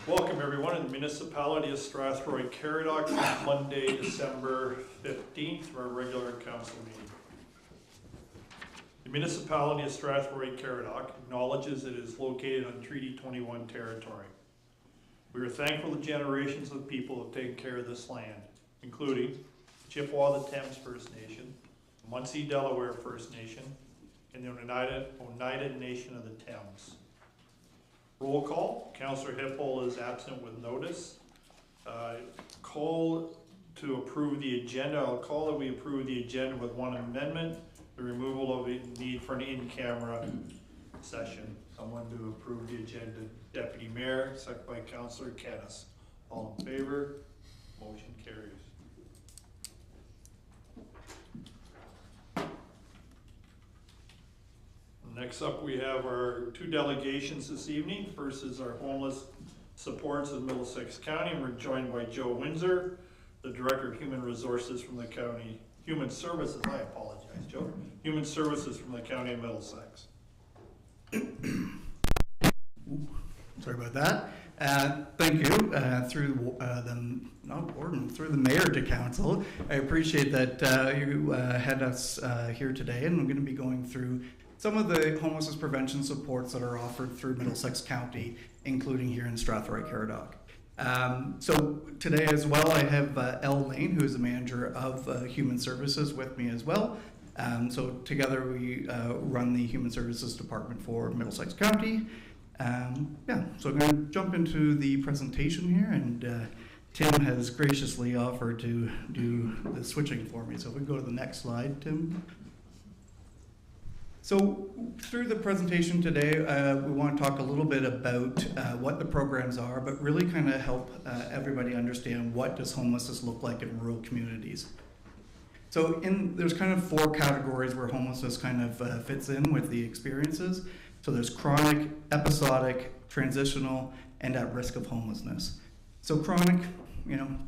Welcome everyone in the municipality of Strathroy-Caradoc, Monday, December 15th, for our regular council meeting. The municipality of Strathroy-Caradoc acknowledges it is located on Treaty 21 territory. We are thankful the generations of people have taken care of this land, including Chippewa the Thames First Nation, Munsee Delaware First Nation, and the Oneida Nation of the Thames. Roll call. Councillor Hippel is absent with notice. Call to approve the agenda. I'll call that we approve the agenda with one amendment, the removal of the need for an in-camera session. Someone to approve the agenda. Deputy Mayor, second by Councillor Kennis. All in favor? Motion carries. Next up, we have our two delegations this evening. First is our homeless supports of Middlesex County, and we're joined by Joe Windsor, the Director of Human Resources from the County, Human Services, I apologize, Joe. Human Services from the County of Middlesex. Sorry about that. Thank you. Through the mayor to council, I appreciate that you had us here today, and we're going to be going through some of the homelessness prevention supports that are offered through Middlesex County, including here in Strathroy-Caradoc. So today as well, I have Elle Lane, who is the manager of Human Services, with me as well. So together we run the Human Services Department for Middlesex County. So I'm going to jump into the presentation here, and Tim has graciously offered to do the switching for me. So if we go to the next slide, Tim. So through the presentation today, we want to talk a little bit about what the programs are, but really kind of help everybody understand what does homelessness look like in rural communities. So there's kind of four categories where homelessness kind of fits in with the experiences. So there's chronic, episodic, transitional, and at risk of homelessness. So chronic,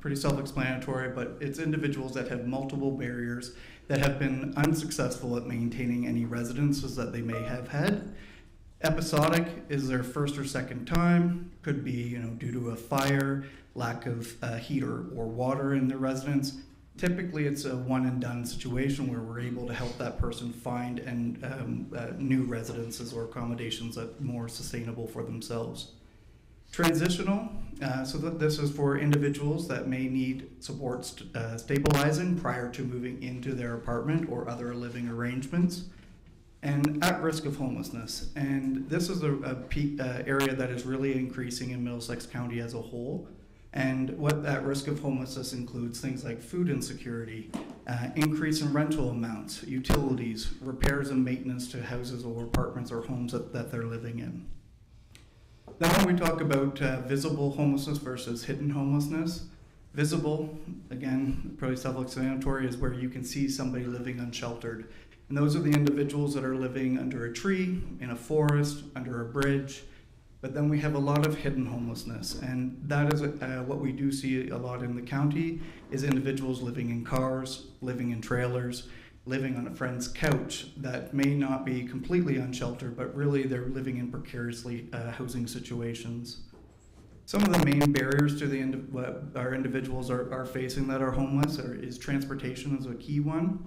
pretty self-explanatory, but it's individuals that have multiple barriers, that have been unsuccessful at maintaining any residences that they may have had. Episodic is their first or second time, could be due to a fire, lack of heat or water in their residence. Typically it's a one and done situation where we're able to help that person find new residences or accommodations that are more sustainable for themselves. Transitional, so this is for individuals that may need support stabilizing prior to moving into their apartment or other living arrangements. And at risk of homelessness. And this is a peak area that is really increasing in Middlesex County as a whole. And what at risk of homelessness includes things like food insecurity, increase in rental amounts, utilities, repairs and maintenance to houses or apartments or homes that they're living in. Then when we talk about visible homelessness versus hidden homelessness, visible, again, probably self-explanatory, is where you can see somebody living unsheltered. And those are the individuals that are living under a tree, in a forest, under a bridge. But then we have a lot of hidden homelessness, and that is what we do see a lot in the county, is individuals living in cars, living in trailers, living on a friend's couch that may not be completely unsheltered, but really they're living in precariously housing situations. Some of the main barriers to what our individuals are facing that are homeless is transportation is a key one.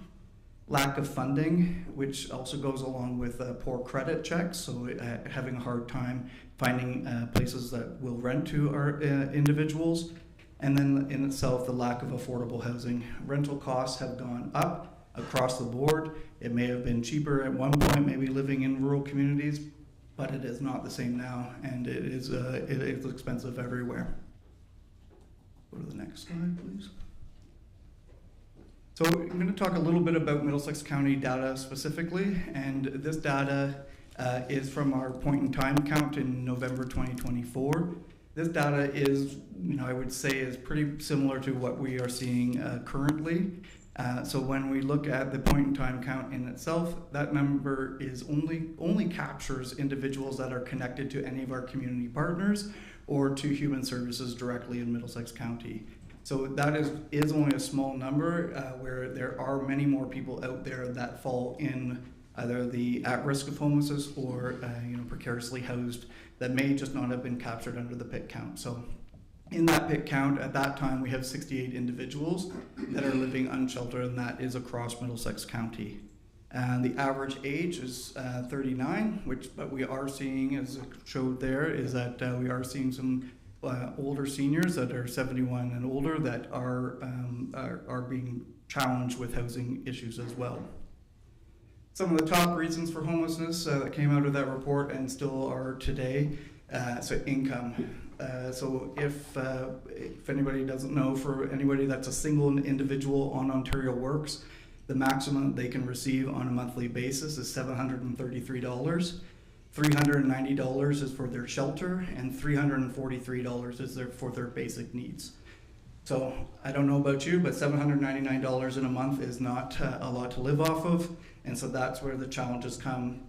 Lack of funding, which also goes along with poor credit checks, so having a hard time finding places that will rent to our individuals. And then in itself, the lack of affordable housing. Rental costs have gone up across the board. It may have been cheaper at one point, maybe living in rural communities, but it is not the same now, and it is expensive everywhere. Go to the next slide, please. So I'm going to talk a little bit about Middlesex County data specifically, and this data is from our point in time count in November 2024. This data is, I would say, is pretty similar to what we are seeing currently. So when we look at the point in time count in itself, that number is only captures individuals that are connected to any of our community partners or to Human Services directly in Middlesex County. So that is only a small number where there are many more people out there that fall in either the at risk of homelessness or precariously housed that may just not have been captured under the PIT count. So in that PIT count, at that time, we have 68 individuals that are living unsheltered, and that is across Middlesex County. And the average age is 39, but we are seeing, as it showed there, is that we are seeing some older seniors that are 71 and older that are being challenged with housing issues as well. Some of the top reasons for homelessness that came out of that report and still are today, so income. So if anybody doesn't know, for anybody that's a single individual on Ontario Works, the maximum they can receive on a monthly basis is $733. $390 is for their shelter, and $343 is for their basic needs. So I don't know about you, but $799 in a month is not a lot to live off of, and so that's where the challenges come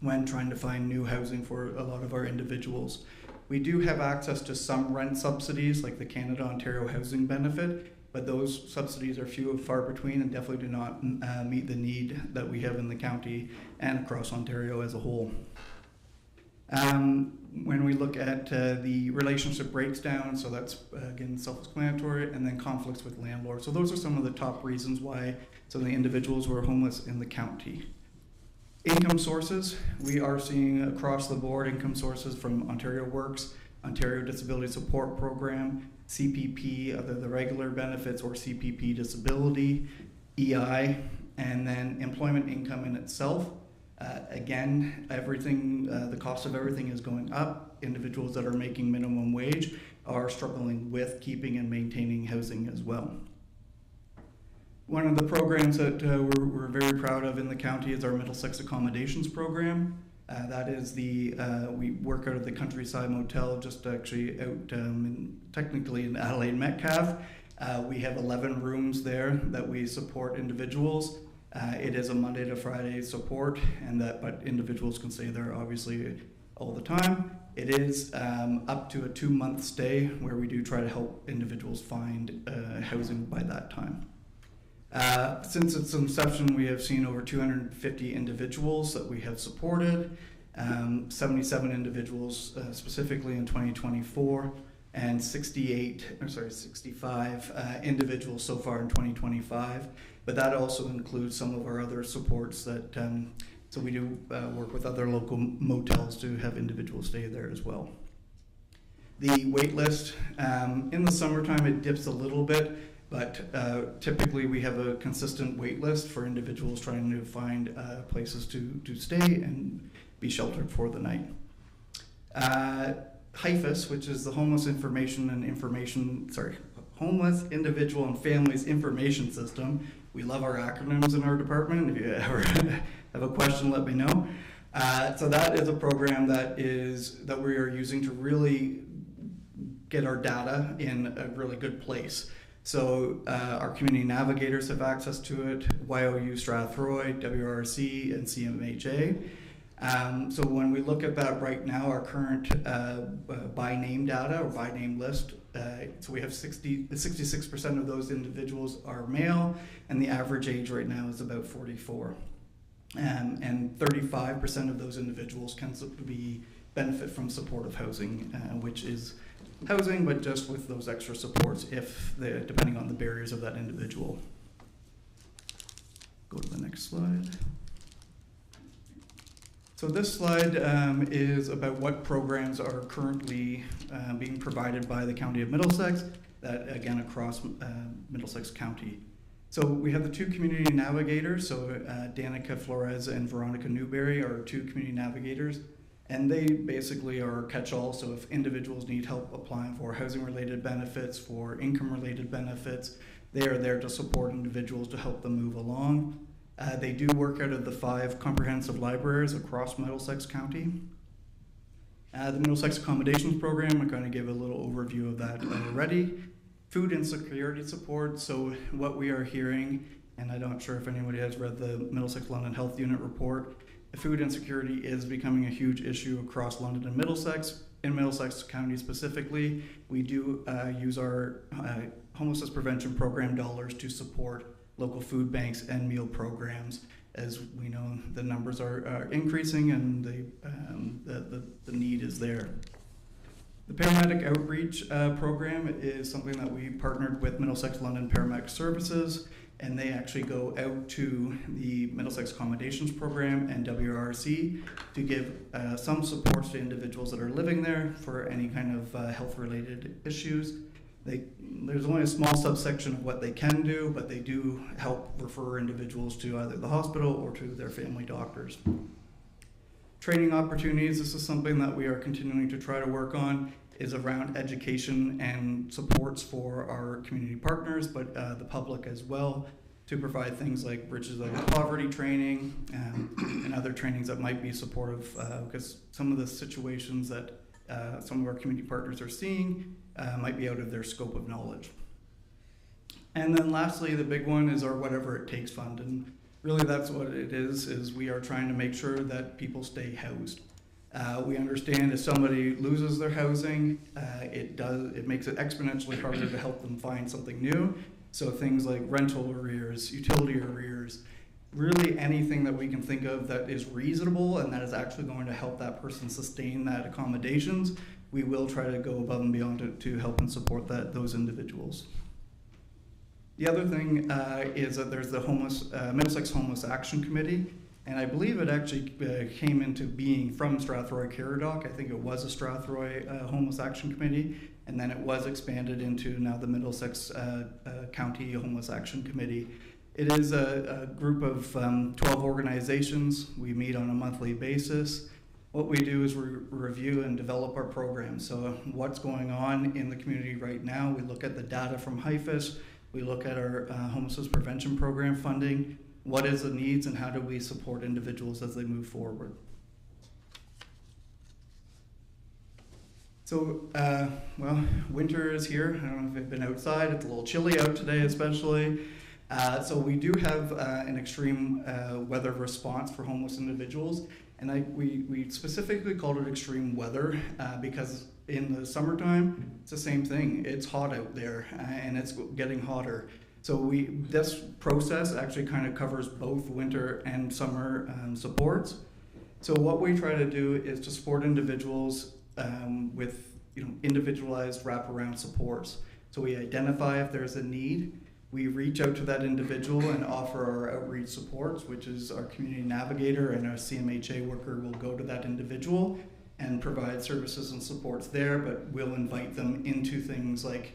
when trying to find new housing for a lot of our individuals. We do have access to some rent subsidies, like the Canada-Ontario Housing Benefit, but those subsidies are few and far between and definitely do not meet the need that we have in the county and across Ontario as a whole. When we look at the relationship breakdown, so that's again self-explanatory, and then conflicts with landlords. So those are some of the top reasons why some of the individuals were homeless in the county. Income sources, we are seeing across the board income sources from Ontario Works, Ontario Disability Support Program, CPP, either the regular benefits or CPP disability, EI, and then employment income in itself. Again, everything, the cost of everything is going up. Individuals that are making minimum wage are struggling with keeping and maintaining housing as well. One of the programs that we're very proud of in the county is our Middlesex Accommodations Program. That is we work out of the Countryside Motel, just actually out technically in Adelaide Metcalfe. We have 11 rooms there that we support individuals. It is a Monday to Friday support, but individuals can stay there obviously all the time. It is up to a 2-month stay where we do try to help individuals find housing by that time. Since its inception, we have seen over 250 individuals that we have supported, 77 individuals specifically in 2024, and 65 individuals so far in 2025. But that also includes some of our other supports that, so we do work with other local motels to have individuals stay there as well. The wait list, in the summertime it dips a little bit, but typically we have a consistent wait list for individuals trying to find places to stay and be sheltered for the night. HIFIS, which is the Homeless Homeless Individual and Families Information System. We love our acronyms in our department. If you ever have a question, let me know. So that is a program that we are using to really get our data in a really good place. So our community navigators have access to it, YOU Strathroy, WRC, and CMHA. So when we look at that right now, our current by name data or by name list, so we have 66% of those individuals are male, and the average age right now is about 44. And 35% of those individuals can benefit from supportive housing, which is housing, but just with those extra supports depending on the barriers of that individual. Go to the next slide. So this slide is about what programs are currently being provided by the County of Middlesex, that again across Middlesex County. So we have the 2 community navigators, so Danica Flores and Veronica Newberry are 2 community navigators, and they basically are catch-all. So if individuals need help applying for housing-related benefits, for income-related benefits, they are there to support individuals to help them move along. They do work out of the 5 comprehensive libraries across Middlesex County. The Middlesex Accommodations Program, I'm going to give a little overview of that already. Food insecurity support, so what we are hearing, and I'm not sure if anybody has read the Middlesex London Health Unit report, food insecurity is becoming a huge issue across London and Middlesex. In Middlesex County specifically, we do use our homelessness prevention program dollars to support local food banks and meal programs as we know the numbers are increasing and the need is there. The Paramedic Outreach Program is something that we partnered with Middlesex London Paramedic Services, and they actually go out to the Middlesex Accommodations Program and WRC to give some supports to individuals that are living there for any kind of health-related issues. There's only a small subsection of what they can do, but they do help refer individuals to either the hospital or to their family doctors. Training opportunities, this is something that we are continuing to try to work on, is around education and supports for our community partners, but the public as well, to provide things like bridges of poverty training and other trainings that might be supportive, because some of the situations that some of our community partners are seeing might be out of their scope of knowledge. And then lastly, the big one is our Whatever It Takes Fund, and really that's what it is we are trying to make sure that people stay housed. We understand if somebody loses their housing, it makes it exponentially harder to help them find something new. So things like rental arrears, utility arrears, really anything that we can think of that is reasonable and that is actually going to help that person sustain that accommodations, we will try to go above and beyond to help and support those individuals. The other thing is that there's the Middlesex Homeless Action Committee, and I believe it actually came into being from Strathroy-Caradoc. I think it was a Strathroy Homeless Action Committee, and then it was expanded into now the Middlesex County Homeless Action Committee. It is a group of 12 organizations. We meet on a monthly basis. What we do is we review and develop our programs. So what's going on in the community right now, we look at the data from HIFIS, we look at our homelessness prevention program funding, what is the needs and how do we support individuals as they move forward. So, well, winter is here. I don't know if you've been outside. It's a little chilly out today especially. So we do have an extreme weather response for homeless individuals. And we specifically called it extreme weather because in the summertime, it's the same thing. It's hot out there and it's getting hotter. So this process actually kind of covers both winter and summer supports. So what we try to do is to support individuals with individualized wraparound supports. So we identify if there's a need. We reach out to that individual and offer our outreach supports, which is our community navigator and our CMHA worker will go to that individual and provide services and supports there, but we'll invite them into things like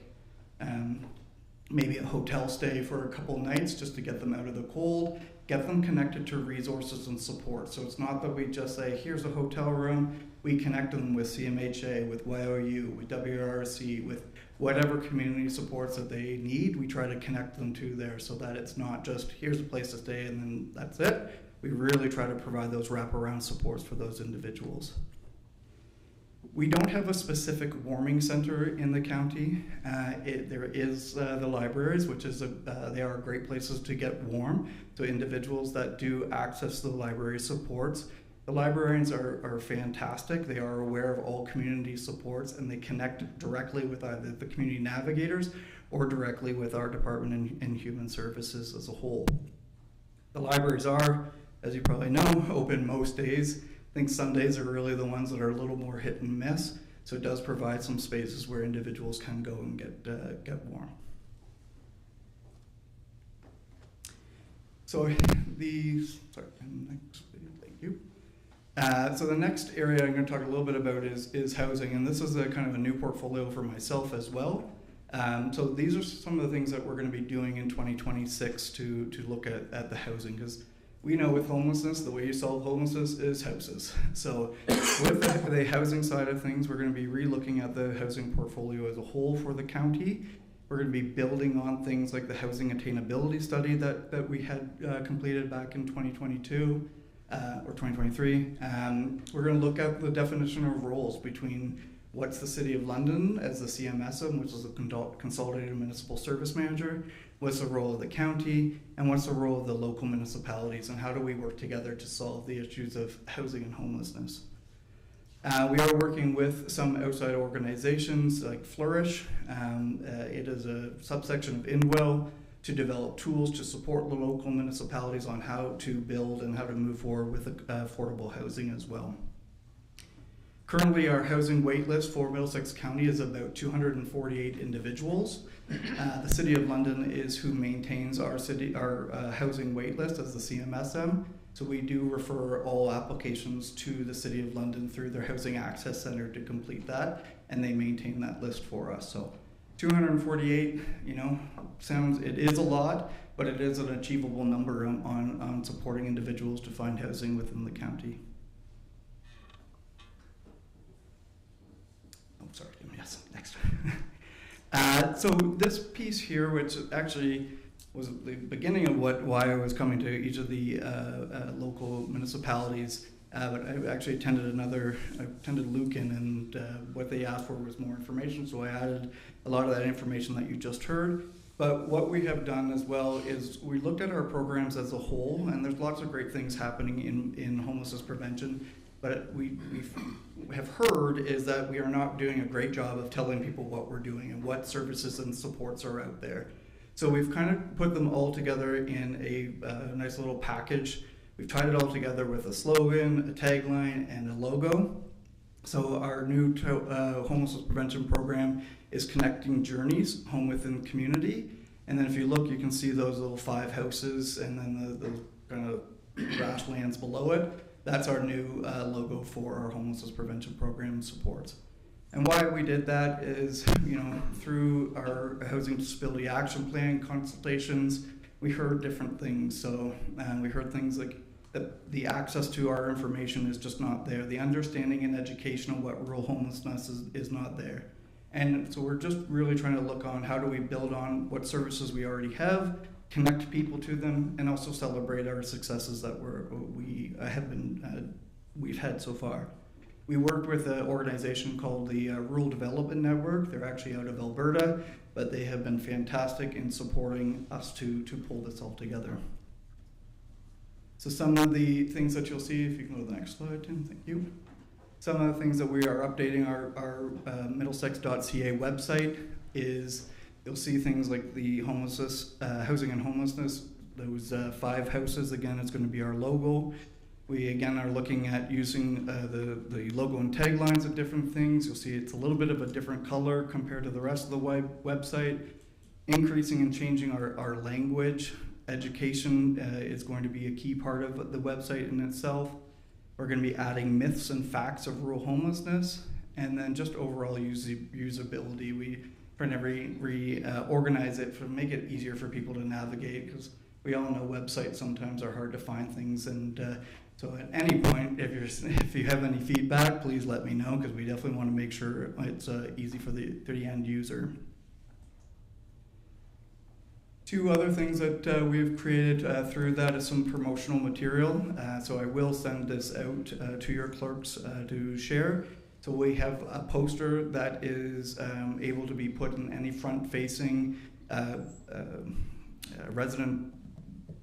maybe a hotel stay for a couple nights just to get them out of the cold, get them connected to resources and support. So it's not that we just say, here's a hotel room, we connect them with CMHA, with YOU, with WRC, with whatever community supports that they need, we try to connect them to there so that it's not just, here's a place to stay and then that's it. We really try to provide those wraparound supports for those individuals. We don't have a specific warming center in the county. There is the libraries, which is they are great places to get warm. So individuals that do access the library supports, the librarians are fantastic. They are aware of all community supports and they connect directly with either the community navigators or directly with our department in human services as a whole. The libraries are, as you probably know, open most days. I think Sundays are really the ones that are a little more hit and miss, so it does provide some spaces where individuals can go and get warm. So thank you. So the next area I'm going to talk a little bit about is housing, and this is a kind of a new portfolio for myself as well. So these are some of the things that we're going to be doing in 2026 to look at the housing, because we know with homelessness, the way you solve homelessness is houses. So with the housing side of things, we're going to be re-looking at the housing portfolio as a whole for the county. We're going to be building on things like the housing attainability study that we had completed back in 2022 or 2023. We're going to look at the definition of roles between what's the City of London as the CMSM, which is the Consolidated Municipal Service Manager, what's the role of the county, and what's the role of the local municipalities, and how do we work together to solve the issues of housing and homelessness. We are working with some outside organizations like Flourish. It is a subsection of INWELL, to develop tools to support the local municipalities on how to build and how to move forward with affordable housing as well. Currently, our housing wait list for Middlesex County is about 248 individuals. The City of London is who maintains our housing wait list as the CMSM. So we do refer all applications to the City of London through their Housing Access Center to complete that, and they maintain that list for us. So 248, it is a lot, but it is an achievable number on supporting individuals to find housing within the county. Sorry, yes, next. So this piece here, which actually was the beginning of why I was coming to each of the local municipalities, but I actually attended Lucan, and what they asked for was more information, so I added a lot of that information that you just heard. But what we have done as well is we looked at our programs as a whole, and there's lots of great things happening in homelessness prevention. But we have heard is that we are not doing a great job of telling people what we're doing and what services and supports are out there. So we've kind of put them all together in a nice little package. We've tied it all together with a slogan, a tagline, and a logo. So our new homelessness prevention program is Connecting Journeys, Home Within Community. And then if you look, you can see those little 5 houses and then the kind of grasslands below it. That's our new logo for our homelessness prevention program supports. And why we did that is, through our Housing Disability Action Plan consultations, we heard different things. So we heard things like that the access to our information is just not there. The understanding and education of what rural homelessness is not there. And so we're just really trying to look on how do we build on what services we already have, connect people to them, and also celebrate our successes that we've had so far. We worked with an organization called the Rural Development Network. They're actually out of Alberta, but they have been fantastic in supporting us to pull this all together. So some of the things that you'll see, if you can go to the next slide, Tim, thank you. Some of the things that we are updating our middlesex.ca website is you'll see things like the homelessness, housing and homelessness, those 5 houses, again, it's going to be our logo. We, again, are looking at using the logo and taglines of different things. You'll see it's a little bit of a different color compared to the rest of the website. Increasing and changing our language. Education is going to be a key part of the website in itself. We're going to be adding myths and facts of rural homelessness, and then just overall usability. We trying to reorganize it to make it easier for people to navigate, because we all know websites sometimes are hard to find things. And so at any point, if you have any feedback, please let me know, because we definitely want to make sure it's easy for the end user. 2 other things that we've created through that is some promotional material. So I will send this out to your clerks to share. So we have a poster that is able to be put in any front-facing resident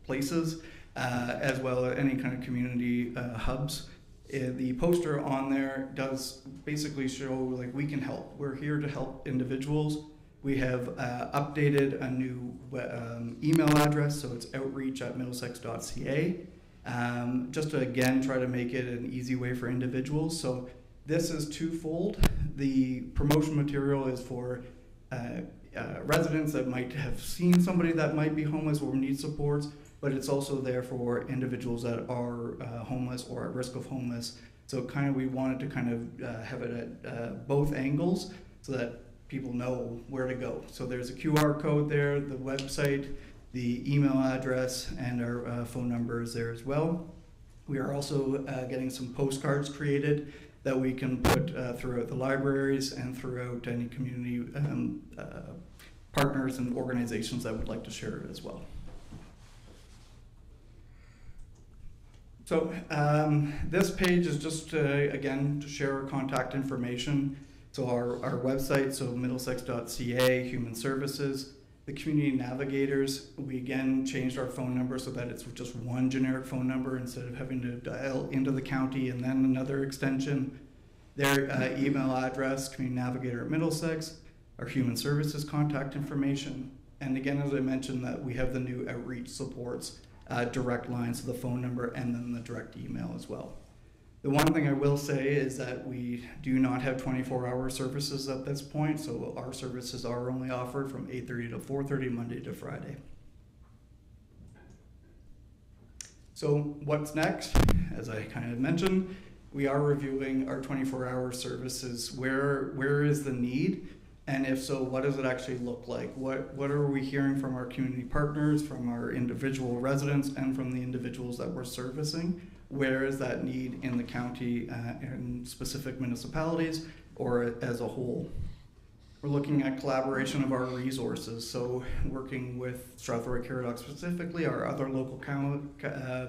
places, as well as any kind of community hubs. The poster on there does basically show like we can help. We're here to help individuals. We have updated a new email address, so it's outreach@middlesex.ca, just to again try to make it an easy way for individuals. So this is twofold. The promotion material is for residents that might have seen somebody that might be homeless or need supports, but it's also there for individuals that are homeless or at risk of homeless. So we wanted to kind of have it at both angles so that people know where to go. So there's a QR code there, the website, the email address, and our phone number is there as well. We are also getting some postcards created that we can put throughout the libraries and throughout any community partners and organizations that would like to share it as well. So this page is just, again, to share our contact information. So our website, so middlesex.ca, Human Services, the community navigators, we again changed our phone number so that it's just one generic phone number instead of having to dial into the county and then another extension. Their email address, community navigator at Middlesex, our Human Services contact information. And again, as I mentioned, that we have the new outreach supports, direct lines to the phone number and then the direct email as well. The one thing I will say is that we do not have 24-hour services at this point, so our services are only offered from 8:30 to 4:30 Monday to Friday. So what's next? As I kind of mentioned, we are reviewing our 24-hour services. Where is the need? And if so, what does it actually look like? What are we hearing from our community partners, from our individual residents, and from the individuals that we're servicing? Where is that need in the county, in specific municipalities, or as a whole? We're looking at collaboration of our resources, so working with Strathroy-Caradoc specifically, our other local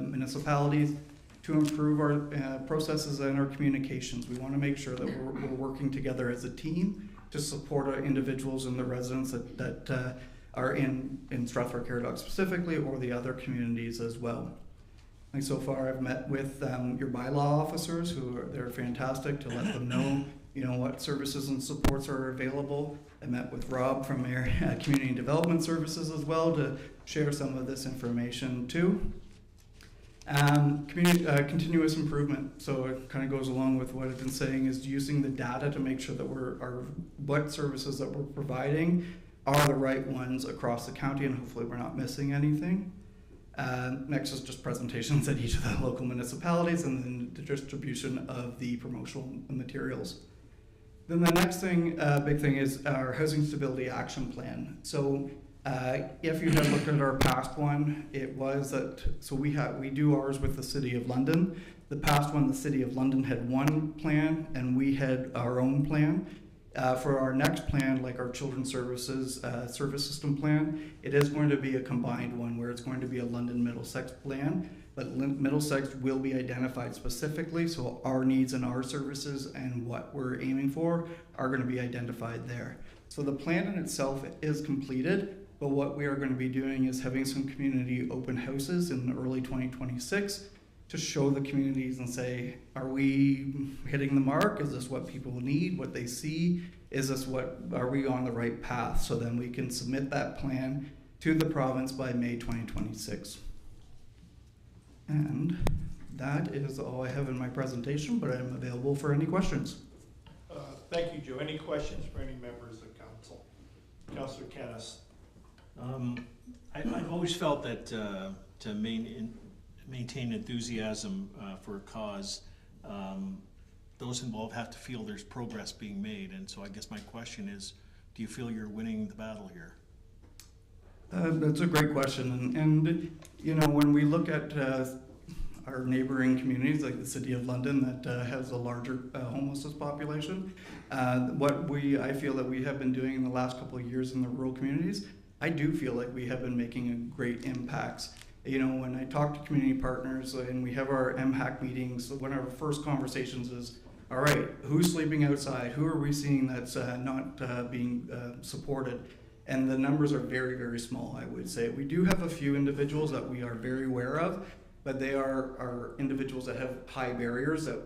municipalities, to improve our processes and our communications. We want to make sure that we're working together as a team to support our individuals and the residents that are in Strathroy-Caradoc specifically, or the other communities as well. Like so far, I've met with your bylaw officers, they're fantastic, to let them know, what services and supports are available. I met with Rob from our Community Development Services as well to share some of this information too. Continuous improvement. So it kind of goes along with what I've been saying, is using the data to make sure that what services that we're providing are the right ones across the county, and hopefully we're not missing anything. Next is just presentations at each of the local municipalities, and then the distribution of the promotional materials. Then the next thing, big thing, is our Housing Stability Action Plan. So if you have looked at our past one, it was that, so we do ours with the City of London. The past one, the City of London had one plan, and we had our own plan. For our next plan, like our Children's Services Service System Plan, it is going to be a combined one where it's going to be a London Middlesex plan, but Middlesex will be identified specifically, so our needs and our services and what we're aiming for are going to be identified there. So the plan in itself is completed, but what we are going to be doing is having some community open houses in early 2026 to show the communities and say, are we hitting the mark? Is this what people need, what they see? Are we on the right path? So then we can submit that plan to the province by May 2026. And that is all I have in my presentation, but I'm available for any questions. Thank you, Joe. Any questions for any members of council? Councillor Kennis. I've always felt that to maintain enthusiasm for a cause, those involved have to feel there's progress being made. And so I guess my question is, do you feel you're winning the battle here? That's a great question. And when we look at our neighboring communities, like the City of London that has a larger homelessness population, I feel that we have been doing in the last couple of years in the rural communities, I do feel like we have been making a great impacts. When I talk to community partners and we have our MHAC meetings, one of our first conversations is, all right, who's sleeping outside? Who are we seeing that's not being supported? And the numbers are very, very small, I would say. We do have a few individuals that we are very aware of, but they are individuals that have high barriers that,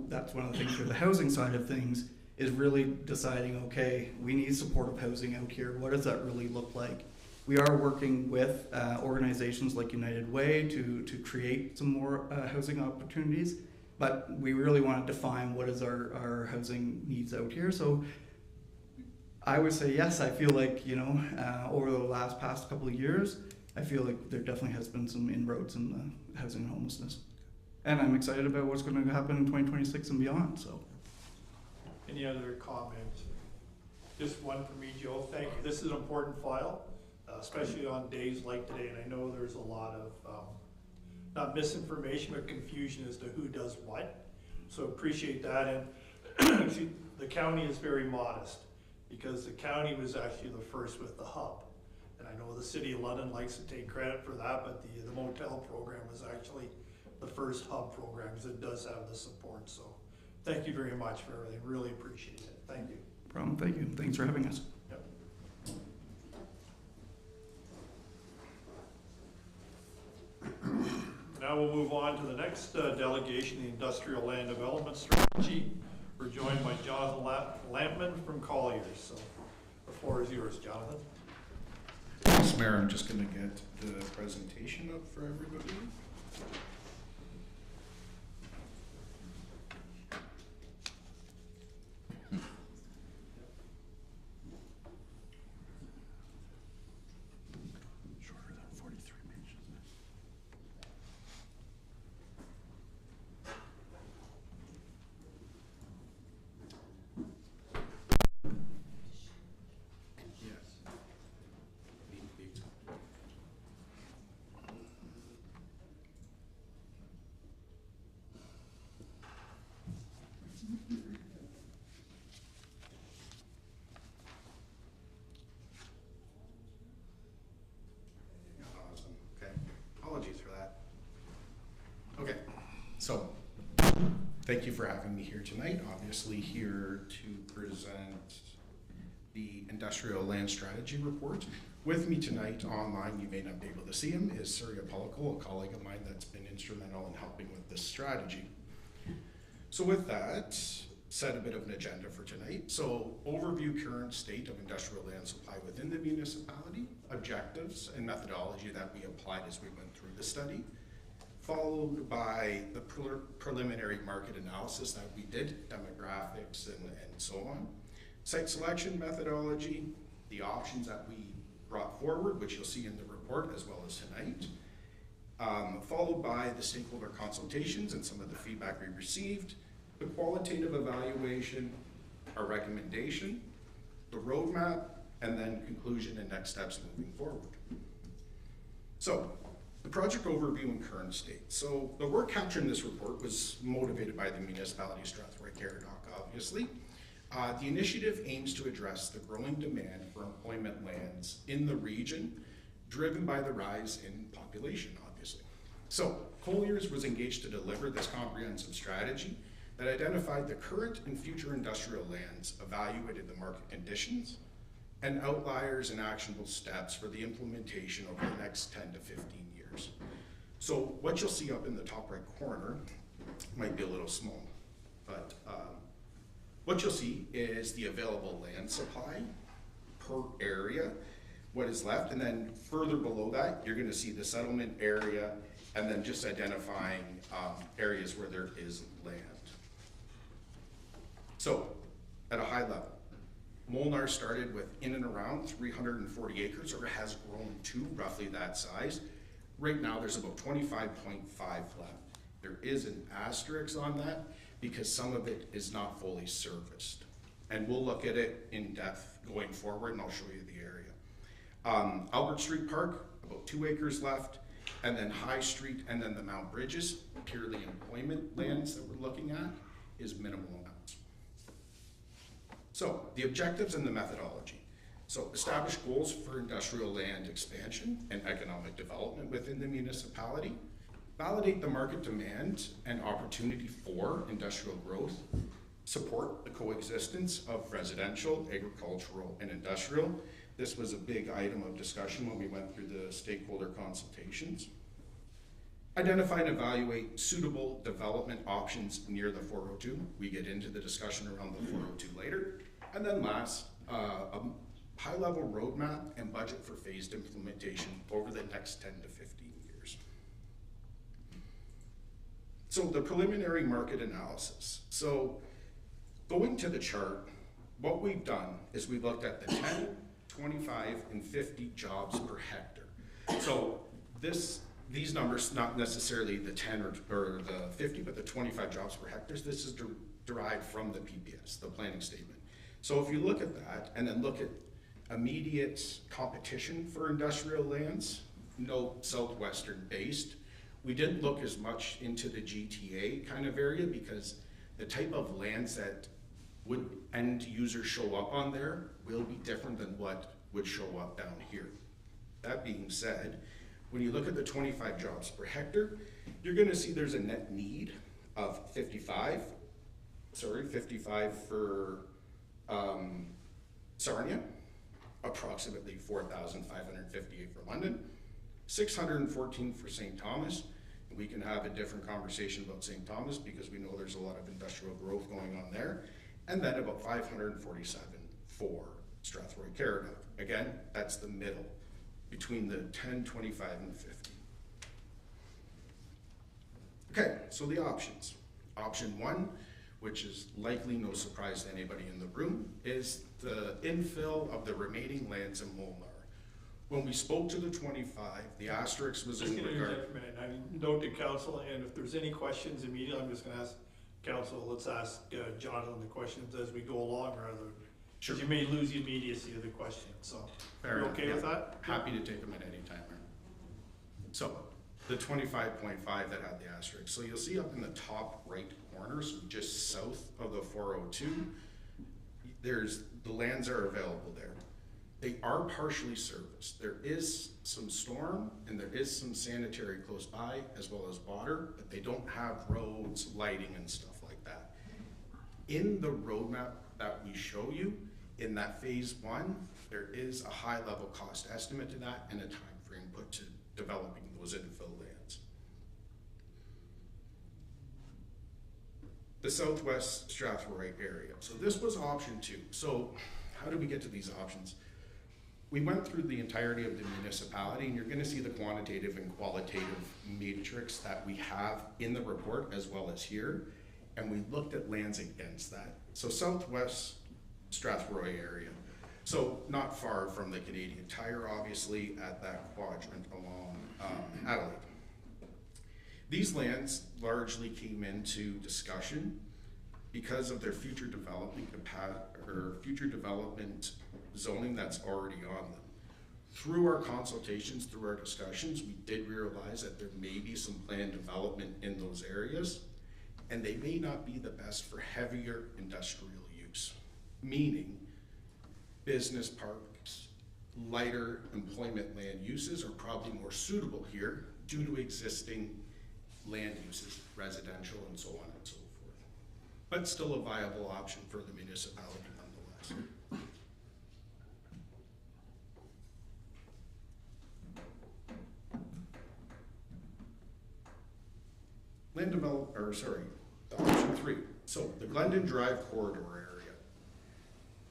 that's one of the things for the housing side of things, is really deciding, okay, we need supportive housing out here. What does that really look like? We are working with organizations like United Way to create some more housing opportunities, but we really want to define what is our housing needs out here. So I would say yes, I feel like, over the past couple of years, I feel like there definitely has been some inroads in the housing and homelessness. And I'm excited about what's going to happen in 2026 and beyond. So, any other comments? Just one for me, Joe. Thank you. This is an important file, especially on days like today. And I know there's a lot of, not misinformation, but confusion as to who does what. So appreciate that. And the county is very modest because the county was actually the first with the hub. And I know the City of London likes to take credit for that, but the motel program was actually the first hub program because it does have the support. So thank you very much for everything. Really appreciate it. Thank you. No problem. Thank you. Thanks for having us. Yep. Now we'll move on to the next delegation, the Industrial Land Development Strategy. We're joined by Jonathan Lampman from Colliers. So the floor is yours, Jonathan. Thanks, Mayor. I'm just gonna get the presentation up for everybody. Shorter than 43 pages. Yes. Awesome. Okay. Apologies for that. Okay. So, thank you for having me here tonight. Obviously here to present the Industrial Land Strategy Report. With me tonight online, you may not be able to see him, is Surya Palakul, a colleague of mine that's been instrumental in helping with this strategy. So with that, set a bit of an agenda for tonight. So overview current state of industrial land supply within the municipality, objectives and methodology that we applied as we went through the study, followed by the preliminary market analysis that we did, demographics and so on, site selection methodology, the options that we brought forward, which you'll see in the report as well as tonight, followed by the stakeholder consultations and some of the feedback we received, the qualitative evaluation, our recommendation, the roadmap, and then conclusion and next steps moving forward. So, the project overview and current state. So, the work captured in this report was motivated by the municipality of Strathroy-Caradoc, obviously. The initiative aims to address the growing demand for employment lands in the region, driven by the rise in population, obviously. So, Colliers was engaged to deliver this comprehensive strategy that identified the current and future industrial lands, evaluated the market conditions, and outliers and actionable steps for the implementation over the next 10 to 15 years. So what you'll see up in the top right corner might be a little small, but what you'll see is the available land supply per area, what is left, and then further below that, you're gonna see the settlement area, and then just identifying areas where there is land. So, at a high level, Molnar started with in and around 340 acres, or has grown to roughly that size. Right now, there's about 25.5 left. There is an asterisk on that because some of it is not fully serviced. And we'll look at it in depth going forward, and I'll show you the area. Albert Street Park, about 2 acres left, and then High Street, and then the Mount Bridges, purely employment lands that we're looking at, is minimal amounts. So, the objectives and the methodology. So, establish goals for industrial land expansion and economic development within the municipality. Validate the market demand and opportunity for industrial growth. Support the coexistence of residential, agricultural, and industrial. This was a big item of discussion when we went through the stakeholder consultations. Identify and evaluate suitable development options near the 402. We get into the discussion around the 402 later. And then last, a high-level roadmap and budget for phased implementation over the next 10 to 15 years. So the preliminary market analysis. So going to the chart, what we've done is we've looked at the 10, 25, and 50 jobs per hectare. So these numbers, not necessarily the 10 or the 50, but the 25 jobs per hectare, this is derived from the PPS, the planning statement. So if you look at that, and then look at immediate competition for industrial lands, no southwestern based. We didn't look as much into the GTA kind of area because the type of lands that would end users show up on there will be different than what would show up down here. That being said, when you look at the 25 jobs per hectare, you're gonna see there's a net need of 55 for Sarnia, approximately 4,558 for London, 614 for St. Thomas. And we can have a different conversation about St. Thomas because we know there's a lot of industrial growth going on there. And then about 547 for Strathroy-Caradoc. Again, that's the middle between the 10, 25, and 50. Okay, so the options. Option 1, which is likely no surprise to anybody in the room, is the infill of the remaining lands in Molnar. When we spoke to the 25, the asterisk was Just in gonna regard. interject for a minute. I note to council, and if there's any questions immediately, I'm just gonna ask council, let's ask Jonathan the questions as we go along, rather. Sure. Because you may lose the immediacy of the question, so. Fair You enough, okay with yeah. that? Happy to take them at any time. So, the 25.5 that had the asterisk. So you'll see up in the top right corner, so just south of the 402, the lands are available there. They are partially serviced. There is some storm and there is some sanitary close by, as well as water, but they don't have roads, lighting, and stuff like that. In the roadmap that we show you, in that phase 1, there is a high level cost estimate to that and a time frame put to developing those infill lands. The southwest Strathroy area. So this was option 2. So how did we get to these options? We went through the entirety of the municipality, and you're going to see the quantitative and qualitative matrix that we have in the report as well as here, and we looked at lands against that. So southwest Strathroy area. So not far from the Canadian Tire, obviously, at that quadrant along Adelaide. These lands largely came into discussion because of their future development zoning that's already on them. Through our consultations, through our discussions, we did realize that there may be some planned development in those areas, and they may not be the best for heavier industrial use, meaning business parks, lighter employment land uses are probably more suitable here due to existing land uses, residential and so on and so forth. But still a viable option for the municipality nonetheless. Option 3. So the Glendon Drive corridor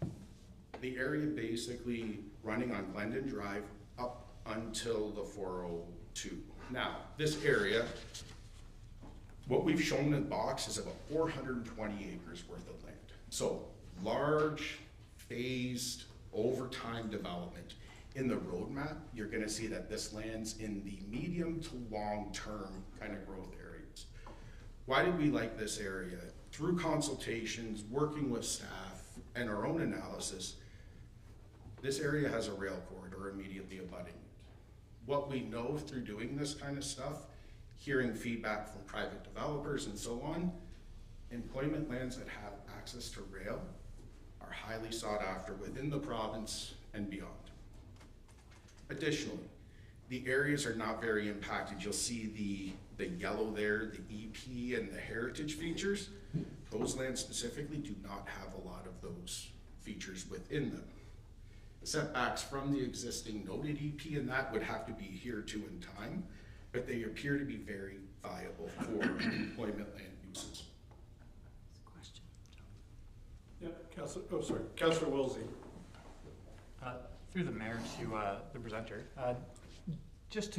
area. The area basically running on Glendon Drive up until the 402. Now, this area, what we've shown in the box is about 420 acres worth of land. So large, phased, over time development. In the roadmap, you're gonna see that this lands in the medium to long-term kind of growth areas. Why did we like this area? Through consultations, working with staff, and our own analysis, this area has a rail corridor immediately abutting it. What we know through doing this kind of stuff, hearing feedback from private developers and so on, employment lands that have access to rail are highly sought after within the province and beyond. Additionally, the areas are not very impacted. You'll see the yellow there, the EP and the heritage features. Those lands specifically do not have a lot of those features within them. Setbacks from the existing noted EP and that would have to be adhered to in time, but they appear to be very viable for employment land uses. Question. Yeah, Councillor Wilsey. Through the mayor to the presenter, just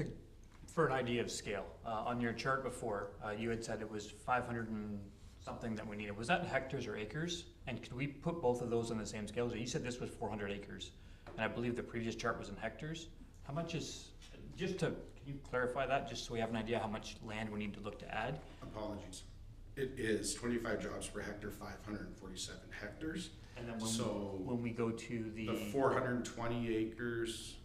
for an idea of scale, on your chart before, you had said it was 500 and something that we needed. Was that hectares or acres? And could we put both of those on the same scale? So you said this was 400 acres, and I believe the previous chart was in hectares. How much is, can you clarify that, just so we have an idea how much land we need to look to add? Apologies. It is 25 jobs per hectare, 547 hectares. And then So when we go to the 420 acres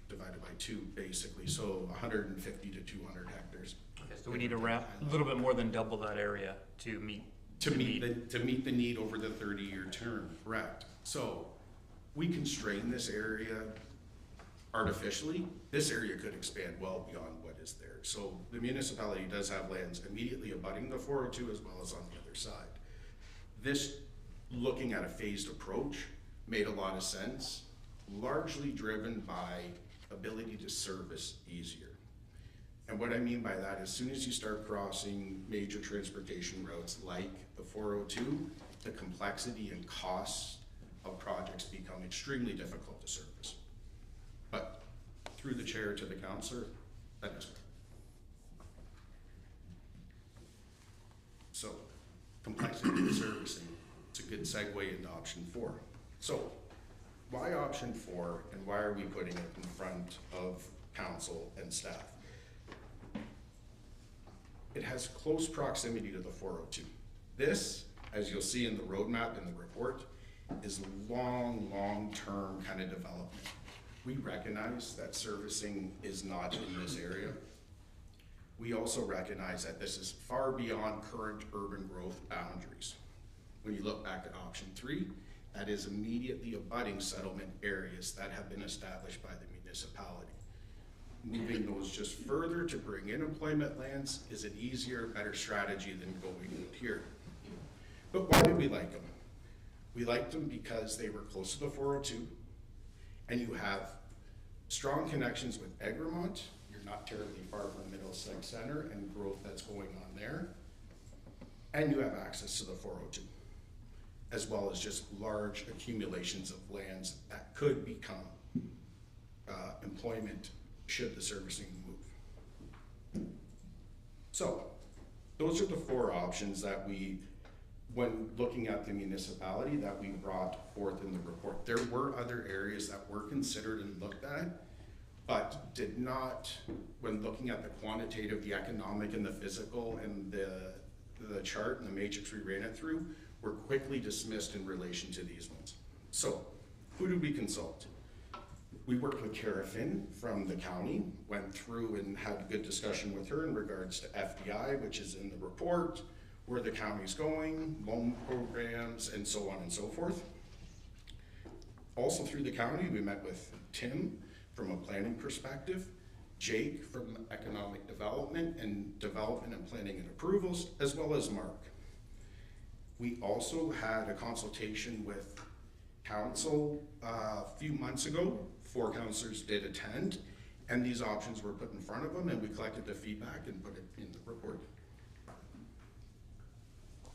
divided by 2, basically, so 150 to 200 hectares. Okay, so we need to wrap a little bit more than double that area to meet To meet the need over the 30-year term, correct. So we constrain this area artificially. This area could expand well beyond what is there. So the municipality does have lands immediately abutting the 402 as well as on the other side. This, looking at a phased approach, made a lot of sense, largely driven by ability to service easier. And what I mean by that, as soon as you start crossing major transportation routes like the 402, the complexity and costs of projects become extremely difficult to service. Through the chair to the councillor, that is correct. So, complexity of servicing, it's a good segue into option 4. So, why option 4 and why are we putting it in front of council and staff? It has close proximity to the 402. This, as you'll see in the roadmap in the report, is long-term kind of development. We recognize that servicing is not in this area. We also recognize that this is far beyond current urban growth boundaries. When you look back at option 3, that is immediately abutting settlement areas that have been established by the municipality. Moving those just further to bring in employment lands is an easier, better strategy than going here. But why did we like them? We liked them because they were close to the 402, and you have strong connections with Egremont. You're not terribly far from Middlesex Center and growth that's going on there. And you have access to the 402, as well as just large accumulations of lands that could become employment should the servicing move. So, those are the 4 options that we, when looking at the municipality, that we brought forth in the report. There were other areas that were considered and looked at, but did not, when looking at the quantitative, the economic and the physical and the chart and the matrix we ran it through, were quickly dismissed in relation to these ones. So, who did we consult? We worked with Cara Finn from the county, went through and had a good discussion with her in regards to FDI, which is in the report, where the county's going, loan programs, and so on and so forth. Also through the county, we met with Tim from a planning perspective, Jake from economic development and planning and approvals, as well as Mark. We also had a consultation with council a few months ago. 4 councillors did attend, and these options were put in front of them, and we collected the feedback and put it in the report.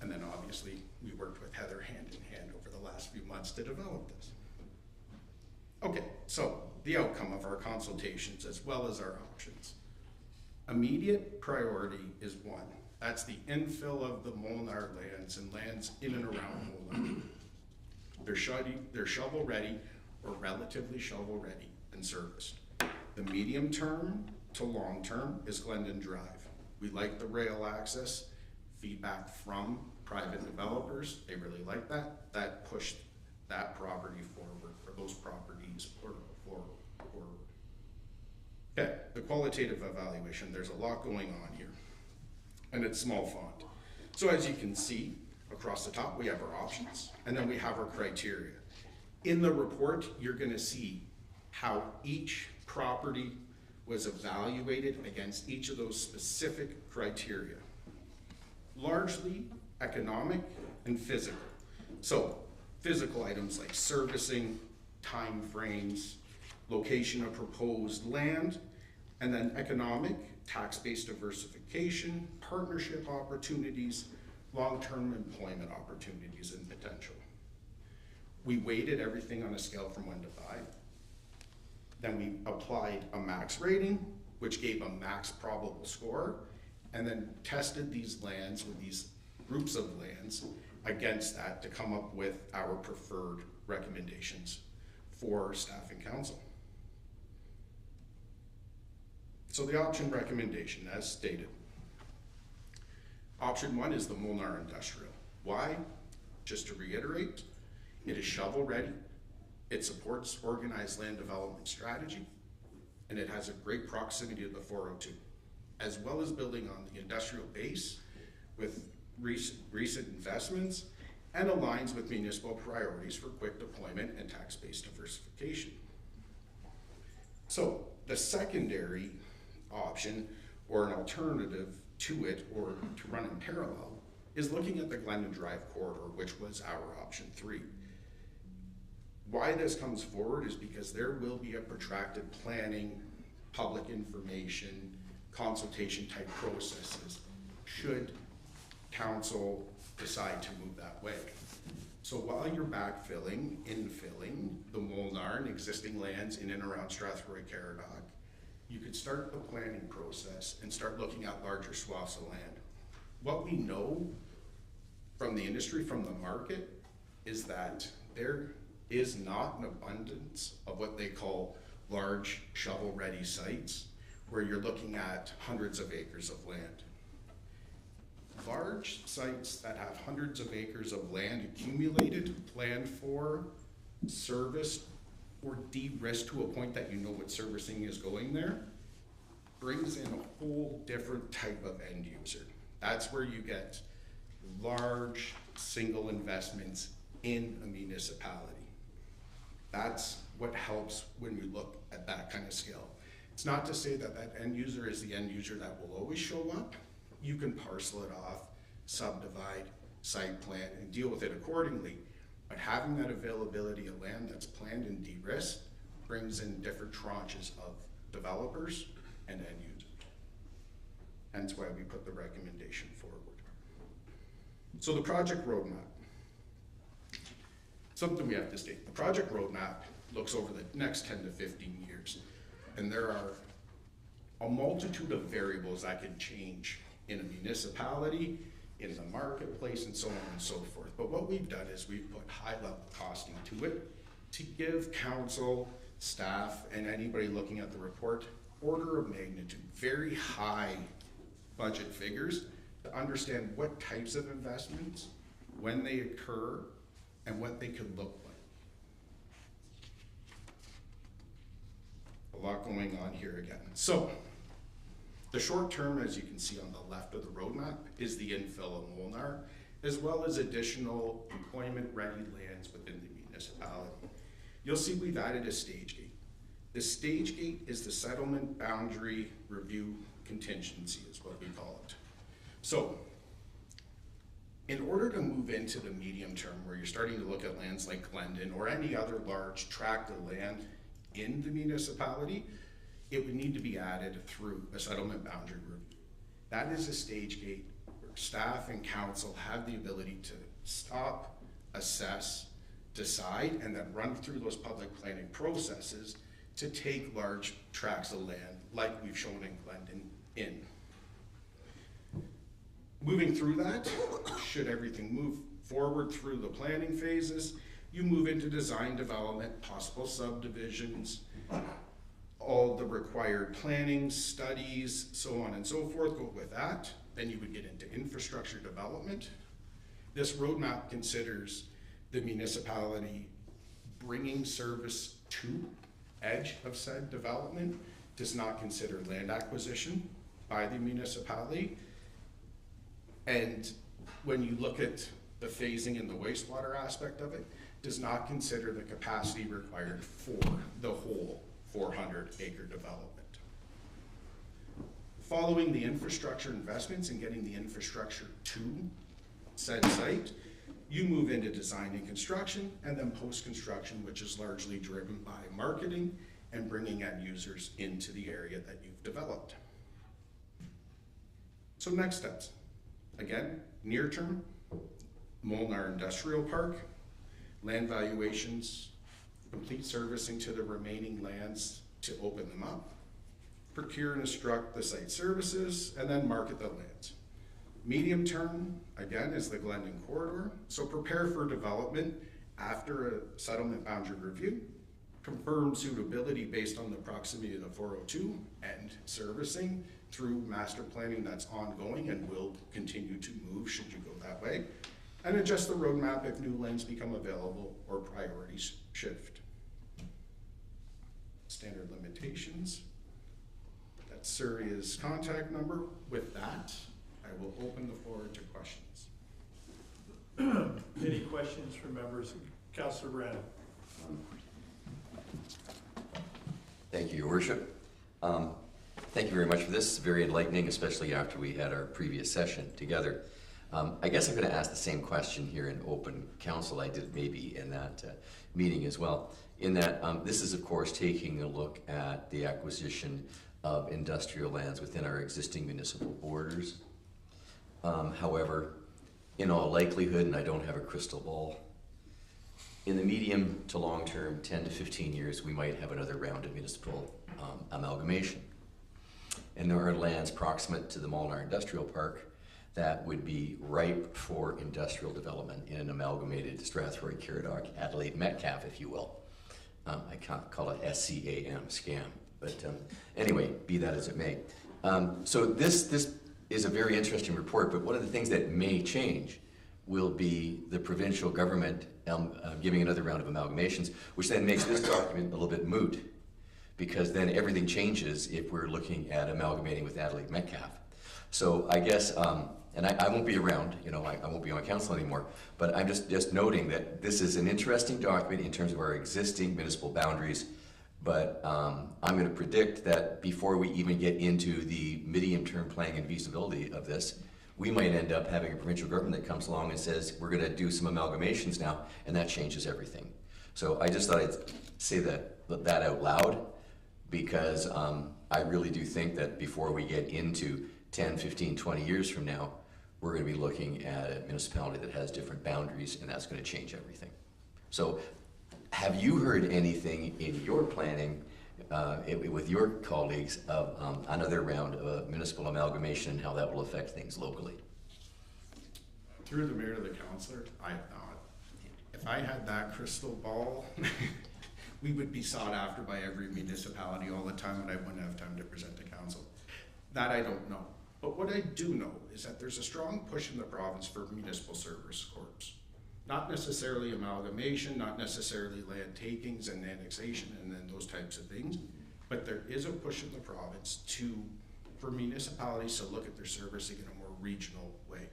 And then obviously, we worked with Heather hand in hand over the last few months to develop this. Okay, so the outcome of our consultations as well as our options. Immediate priority is 1. That's the infill of the Molnar lands and lands in and around Molnar. They're shovel ready or relatively shovel ready and serviced. The medium term to long term is Glendon Drive. We like the rail access. Feedback from private developers, they really like that. That pushed that property forward, or those properties forward. Okay, the qualitative evaluation, there's a lot going on here, and it's small font. So as you can see, across the top, we have our options, and then we have our criteria. In the report, you're gonna see how each property was evaluated against each of those specific criteria. Largely economic and physical. So physical items like servicing, time frames, location of proposed land, and then economic, tax-based diversification, partnership opportunities, long-term employment opportunities and potential. We weighted everything on a scale from 1 to 5. Then we applied a max rating, which gave a max probable score, and then tested these lands with these groups of lands against that to come up with our preferred recommendations for staff and council. So the option recommendation, as stated. Option 1 is the Molnar Industrial. Why? Just to reiterate, it is shovel ready, it supports organized land development strategy, and it has a great proximity to the 402, as well as building on the industrial base with recent investments and aligns with municipal priorities for quick deployment and tax-based diversification. So the secondary option, or an alternative to it, or to run in parallel, is looking at the Glendon Drive corridor, which was our option 3. Why this comes forward is because there will be a protracted planning, public information, consultation type processes should council decide to move that way. So while you're backfilling, infilling the Molnar and existing lands in and around Strathroy-Caradoc, you could start the planning process and start looking at larger swaths of land. What we know from the industry, from the market, is that there is not an abundance of what they call large shovel-ready sites, where you're looking at hundreds of acres of land. Large sites that have hundreds of acres of land accumulated, planned for, serviced, or de-risked to a point that you know what servicing is going there, brings in a whole different type of end user. That's where you get large single investments in a municipality. That's what helps when we look at that kind of scale. It's not to say that that end user is the end user that will always show up. You can parcel it off, subdivide, site plan, and deal with it accordingly. But having that availability of land that's planned and de-risked brings in different tranches of developers and end users. Hence why we put the recommendation forward. So the project roadmap. Something we have to state. The project roadmap looks over the next 10 to 15 years. And there are a multitude of variables that can change in a municipality, in the marketplace, and so on and so forth. But what we've done is we've put high-level costing to it to give council, staff, and anybody looking at the report order of magnitude, very high budget figures to understand what types of investments, when they occur, and what they could look like. A lot going on here again. So, the short term, as you can see on the left of the roadmap, is the infill of Molnar, as well as additional employment-ready lands within the municipality. You'll see we've added a stage gate. The stage gate is the settlement boundary review contingency, is what we call it. So, in order to move into the medium term, where you're starting to look at lands like Glendon or any other large tract of land in the municipality, it would need to be added through a settlement boundary review. That is a stage gate where staff and council have the ability to stop, assess, decide, and then run through those public planning processes to take large tracts of land like we've shown in Glendon in. Moving through that, should everything move forward through the planning phases, you move into design development, possible subdivisions, all the required planning, studies, so on and so forth, go with that. Then you would get into infrastructure development. This roadmap considers the municipality bringing service to edge of said development, does not consider land acquisition by the municipality. And when you look at the phasing and the wastewater aspect of it, does not consider the capacity required for the whole 400-acre development. Following the infrastructure investments and getting the infrastructure to said site, you move into design and construction, and then post-construction, which is largely driven by marketing and bringing end users into the area that you've developed. So next steps. Again, near term, Molnar Industrial Park, land valuations, complete servicing to the remaining lands to open them up, procure and instruct the site services, and then market the lands. Medium term, again, is the Glendon corridor. So prepare for development after a settlement boundary review, confirm suitability based on the proximity of the 402 and servicing through master planning that's ongoing and will continue to move should you go that way, and adjust the roadmap if new lands become available or priorities shift. Standard limitations. That's Surrey's contact number. With that, I will open the floor to questions. Any questions from members? Councillor Brandon. Thank you, Your Worship. Thank you very much for this. It's very enlightening, especially after we had our previous session together. I guess I'm going to ask the same question here in open council I did maybe in that meeting as well. In that this is, of course, taking a look at the acquisition of industrial lands within our existing municipal borders. However, in all likelihood, and I don't have a crystal ball, in the medium to long term, 10 to 15 years, we might have another round of municipal amalgamation. And there are lands proximate to the Molnar Industrial Park that would be ripe for industrial development in an amalgamated Strathroy-Caradoc, Adelaide Metcalfe, if you will. I can't call it SCAM, scam, but anyway, be that as it may. So this is a very interesting report, but one of the things that may change will be the provincial government giving another round of amalgamations, which then makes this document a little bit moot, because then everything changes if we're looking at amalgamating with Adelaide Metcalfe. So I guess, and I won't be around, you know, I won't be on council anymore, but I'm just noting that this is an interesting document in terms of our existing municipal boundaries, but I'm going to predict that before we even get into the medium-term planning and feasibility of this, we might end up having a provincial government that comes along and says, we're going to do some amalgamations now, and that changes everything. So I just thought I'd say that out loud, because I really do think that before we get into 10, 15, 20 years from now, we're going to be looking at a municipality that has different boundaries, and that's going to change everything. So have you heard anything in your planning with your colleagues of another round of municipal amalgamation and how that will affect things locally? Through the mayor to the councillor, I have not. If I had that crystal ball, we would be sought after by every municipality all the time, and I wouldn't have time to present to council. That I don't know. But what I do know is that there's a strong push in the province for municipal service corps. Not necessarily amalgamation, not necessarily land takings and annexation and then those types of things, but there is a push in the province for municipalities to look at their servicing in a more regional way.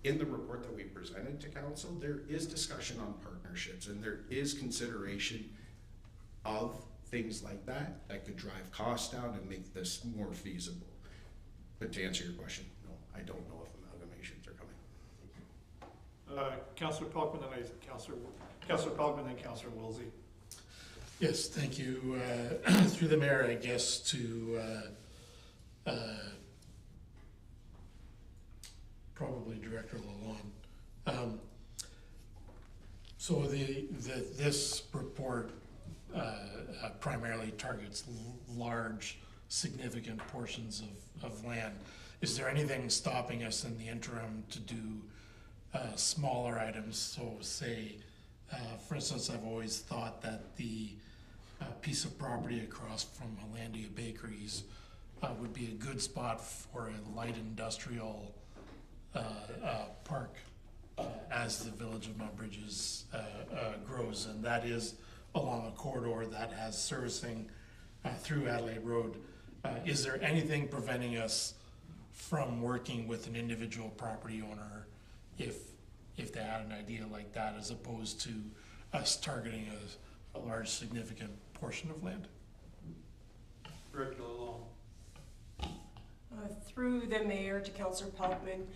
In the report that we presented to council, there is discussion on partnerships, and there is consideration of things like that could drive costs down and make this more feasible. But to answer your question, no, I don't know if amalgamations are coming. Councillor Pelkman, and Councillor Pelkman, and Councillor Wilsey. Yes, thank you. Through the mayor, I guess, to probably Director Lalonde. So this report primarily targets large, significant portions of land. Is there anything stopping us in the interim to do smaller items? So say, for instance, I've always thought that the piece of property across from Hollandia Bakeries would be a good spot for a light industrial park as the village of Mount Bridges grows, and that is along a corridor that has servicing through Adelaide Road. Is there anything preventing us from working with an individual property owner if they had an idea like that, as opposed to us targeting a large significant portion of land? Director Lalonde. Through the mayor to Councillor Pelkman,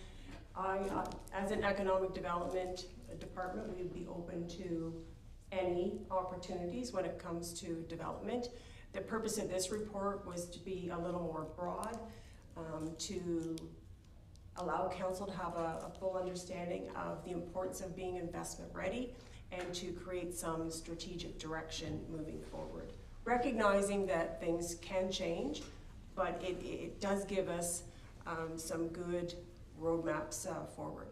as an economic development department, we would be open to any opportunities when it comes to development. The purpose of this report was to be a little more broad, to allow council to have a full understanding of the importance of being investment ready and to create some strategic direction moving forward. Recognizing that things can change, but it does give us some good roadmaps forward.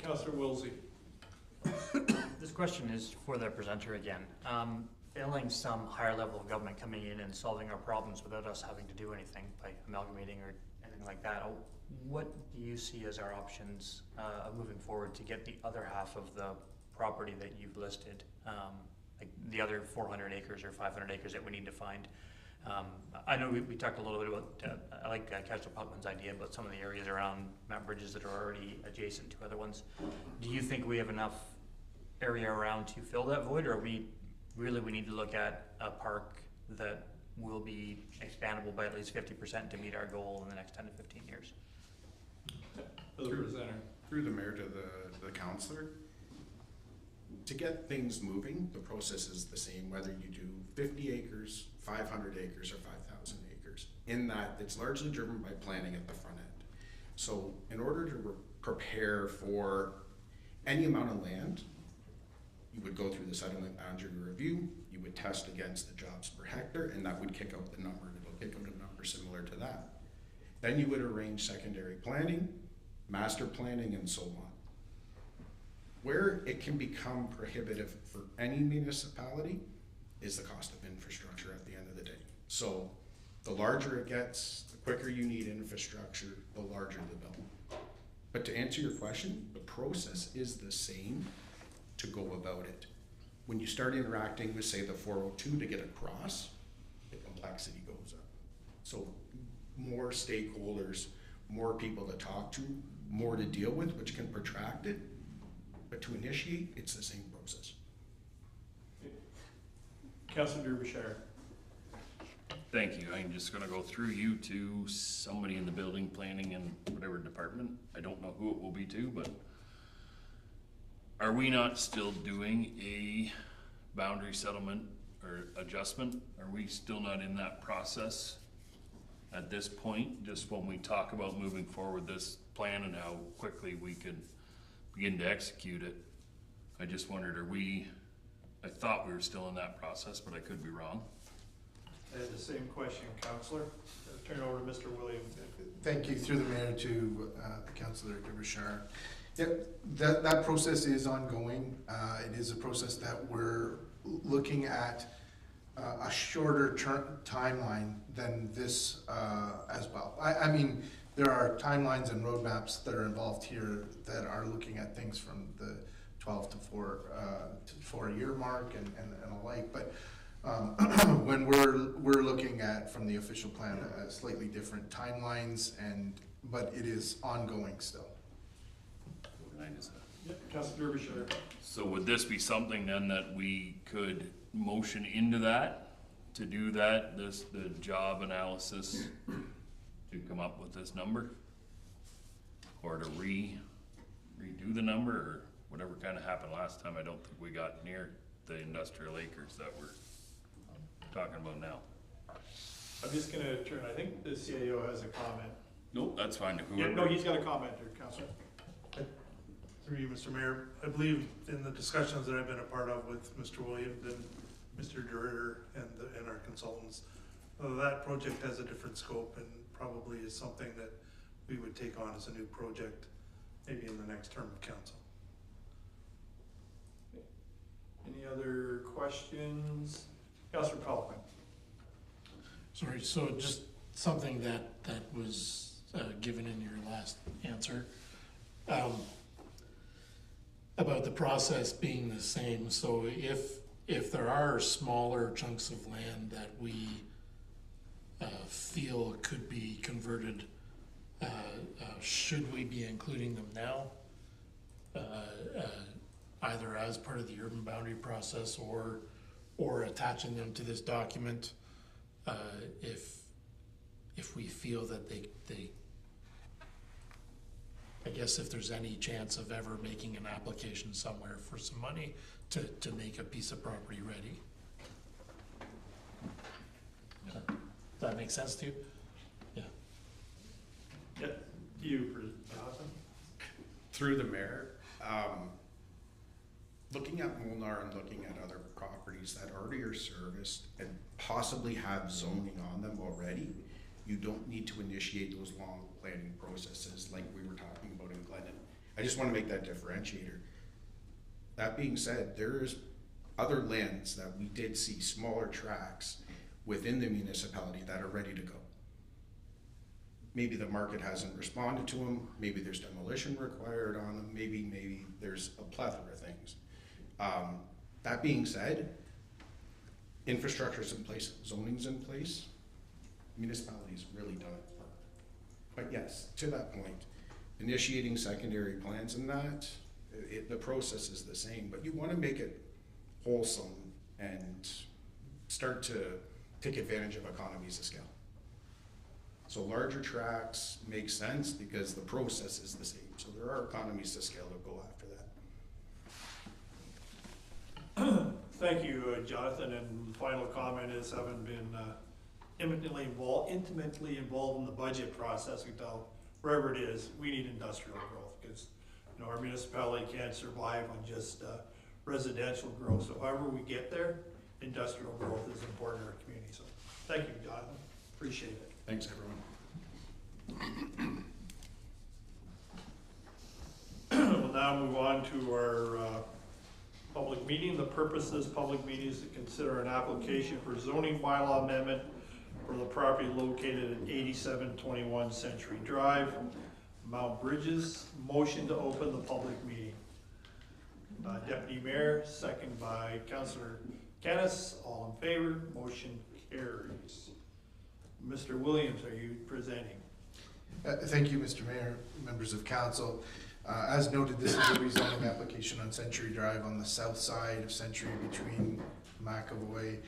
Councillor Wilsey. This question is for the presenter again. Failing some higher level of government coming in and solving our problems without us having to do anything by amalgamating or anything like that, what do you see as our options of moving forward to get the other half of the property that you've listed, like the other 400 acres or 500 acres that we need to find? I know we talked a little bit about, I like Councillor Pelkman's idea about some of the areas around Mount Bridges that are already adjacent to other ones. Do you think we have enough area around to fill that void, or we need to look at a park that will be expandable by at least 50% to meet our goal in the next 10 to 15 years? Through the mayor to the councillor, to get things moving, the process is the same whether you do 50 acres, 500 acres, or 5,000 acres. In that, it's largely driven by planning at the front end. So in order to prepare for Any amount of land, you would go through the settlement boundary review, you would test against the jobs per hectare, and that would kick out the number. It'll kick out a number similar to that. Then you would arrange secondary planning, master planning, and so on. Where it can become prohibitive for any municipality is the cost of infrastructure at the end of the day. So the larger it gets, the quicker you need infrastructure, the larger the bill. But to answer your question, the process is the same to go about it. When you start interacting with, say, the 402 to get across, the complexity goes up. So more stakeholders, more people to talk to, more to deal with, which can protract it. But to initiate, it's the same process. Councilor Derbyshire. Thank you. I'm just gonna go through you to somebody in the building, planning, and whatever department. I don't know who it will be to, but are we not still doing a boundary settlement or adjustment? Are we still not in that process at this point? Just when we talk about moving forward this plan and how quickly we could begin to execute it, I just wondered, I thought we were still in that process, but I could be wrong. I had the same question, Councillor. Turn it over to Mr. Williams. Thank you, through the mayor, to Councillor Derbyshire. Yep, that process is ongoing. It is a process that we're looking at a shorter timeline than this as well. I mean, there are timelines and roadmaps that are involved here that are looking at things from the 12 to 4 year mark and alike. But when we're looking at, from the official plan, slightly different timelines, but it is ongoing still. Yep, Councilor Derbyshire. So would this be something then that we could motion into that, to do that, the job analysis, to come up with this number? Or to redo the number, or whatever kind of happened last time? I don't think we got near the industrial acres that we're talking about now. I'm just gonna turn, I think the CAO has a comment. Nope, that's fine. Yeah, Whoever. no, he's got a comment here, Councilor. Through you, Mr. Mayor, I believe in the discussions that I've been a part of with Mr. Williams and Mr. DeRitter and our consultants, that project has a different scope and probably is something that we would take on as a new project, maybe in the next term of council. Any other questions? Councilor Pelkman. Sorry, so just something that was given in your last answer. About the process being the same, so if there are smaller chunks of land that we feel could be converted, should we be including them now? Either as part of the urban boundary process or attaching them to this document, if we feel that they I guess if there's any chance of ever making an application somewhere for some money to make a piece of property ready. Does that make sense to you? Yeah. Yeah, to you, Jonathan. Through the mayor, looking at Molnar and looking at other properties that already are serviced and possibly have zoning on them already, you don't need to initiate those long planning processes like we were talking about in Glennon. I just want to make that differentiator. That being said, there's other lands that we did see, smaller tracts within the municipality that are ready to go. Maybe the market hasn't responded to them, maybe there's demolition required on them, maybe there's a plethora of things. That being said, infrastructure's in place, zoning's in place, municipalities really done it. But yes, to that point, initiating secondary plans and that, the process is the same, but you want to make it wholesome and start to take advantage of economies of scale. So larger tracts make sense because the process is the same. So there are economies of scale that go after that. Thank you, Jonathan, and the final comment is, having been intimately involved in the budget process, we tell wherever it is, we need industrial growth, because You know, our municipality can't survive on just residential growth. So however we get there, industrial growth is important in our community. So thank you, Jonathan. Appreciate it. Thanks, everyone. We'll now move on to our public meeting. The purpose of this public meeting is to consider an application for zoning bylaw amendment for the property located at 8721 Century Drive, Mount Bridges. Motion to open the public meeting. Deputy Mayor, second by Councillor Kennis. All in favor, motion carries. Mr. Williams, are you presenting? Thank you, Mr. Mayor, members of council. As noted, this is a rezoning application on Century Drive on the south side of Century between McAvoy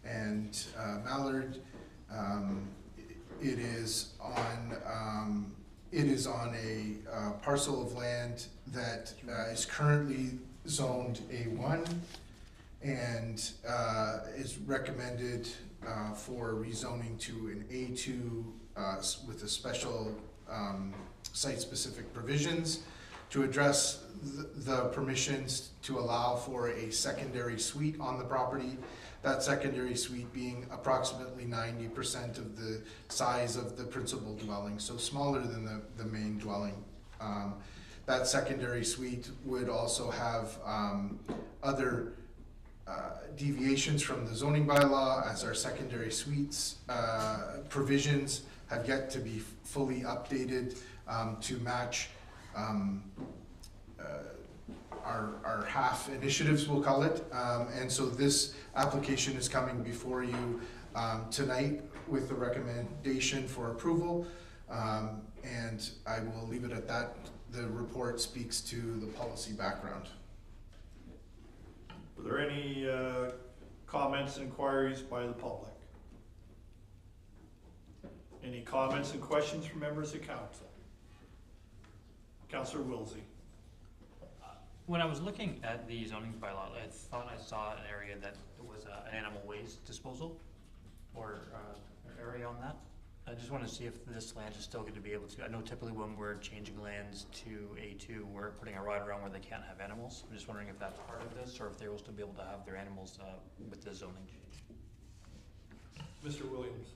and Mallard. It is on a parcel of land that is currently zoned A1 and is recommended for rezoning to an A2 with a special site-specific provisions to address the permissions to allow for a secondary suite on the property. That secondary suite being approximately 90% of the size of the principal dwelling, so smaller than the main dwelling. That secondary suite would also have other deviations from the zoning bylaw, as our secondary suites provisions have yet to be fully updated to match our half initiatives, we'll call it. And so this application is coming before you tonight with the recommendation for approval. And I will leave it at that. The report speaks to the policy background. Were there any comments, inquiries by the public? Any comments and questions from members of council? Councillor Wilsey. When I was looking at the zoning bylaw, I thought I saw an area that was an animal waste disposal or an area on that. I just want to see if this land is still going to be able to. I know typically when we're changing lands to A2, we're putting a right around where they can't have animals. I'm just wondering if that's part of this or if they will still be able to have their animals with the zoning change. Mr. Williams.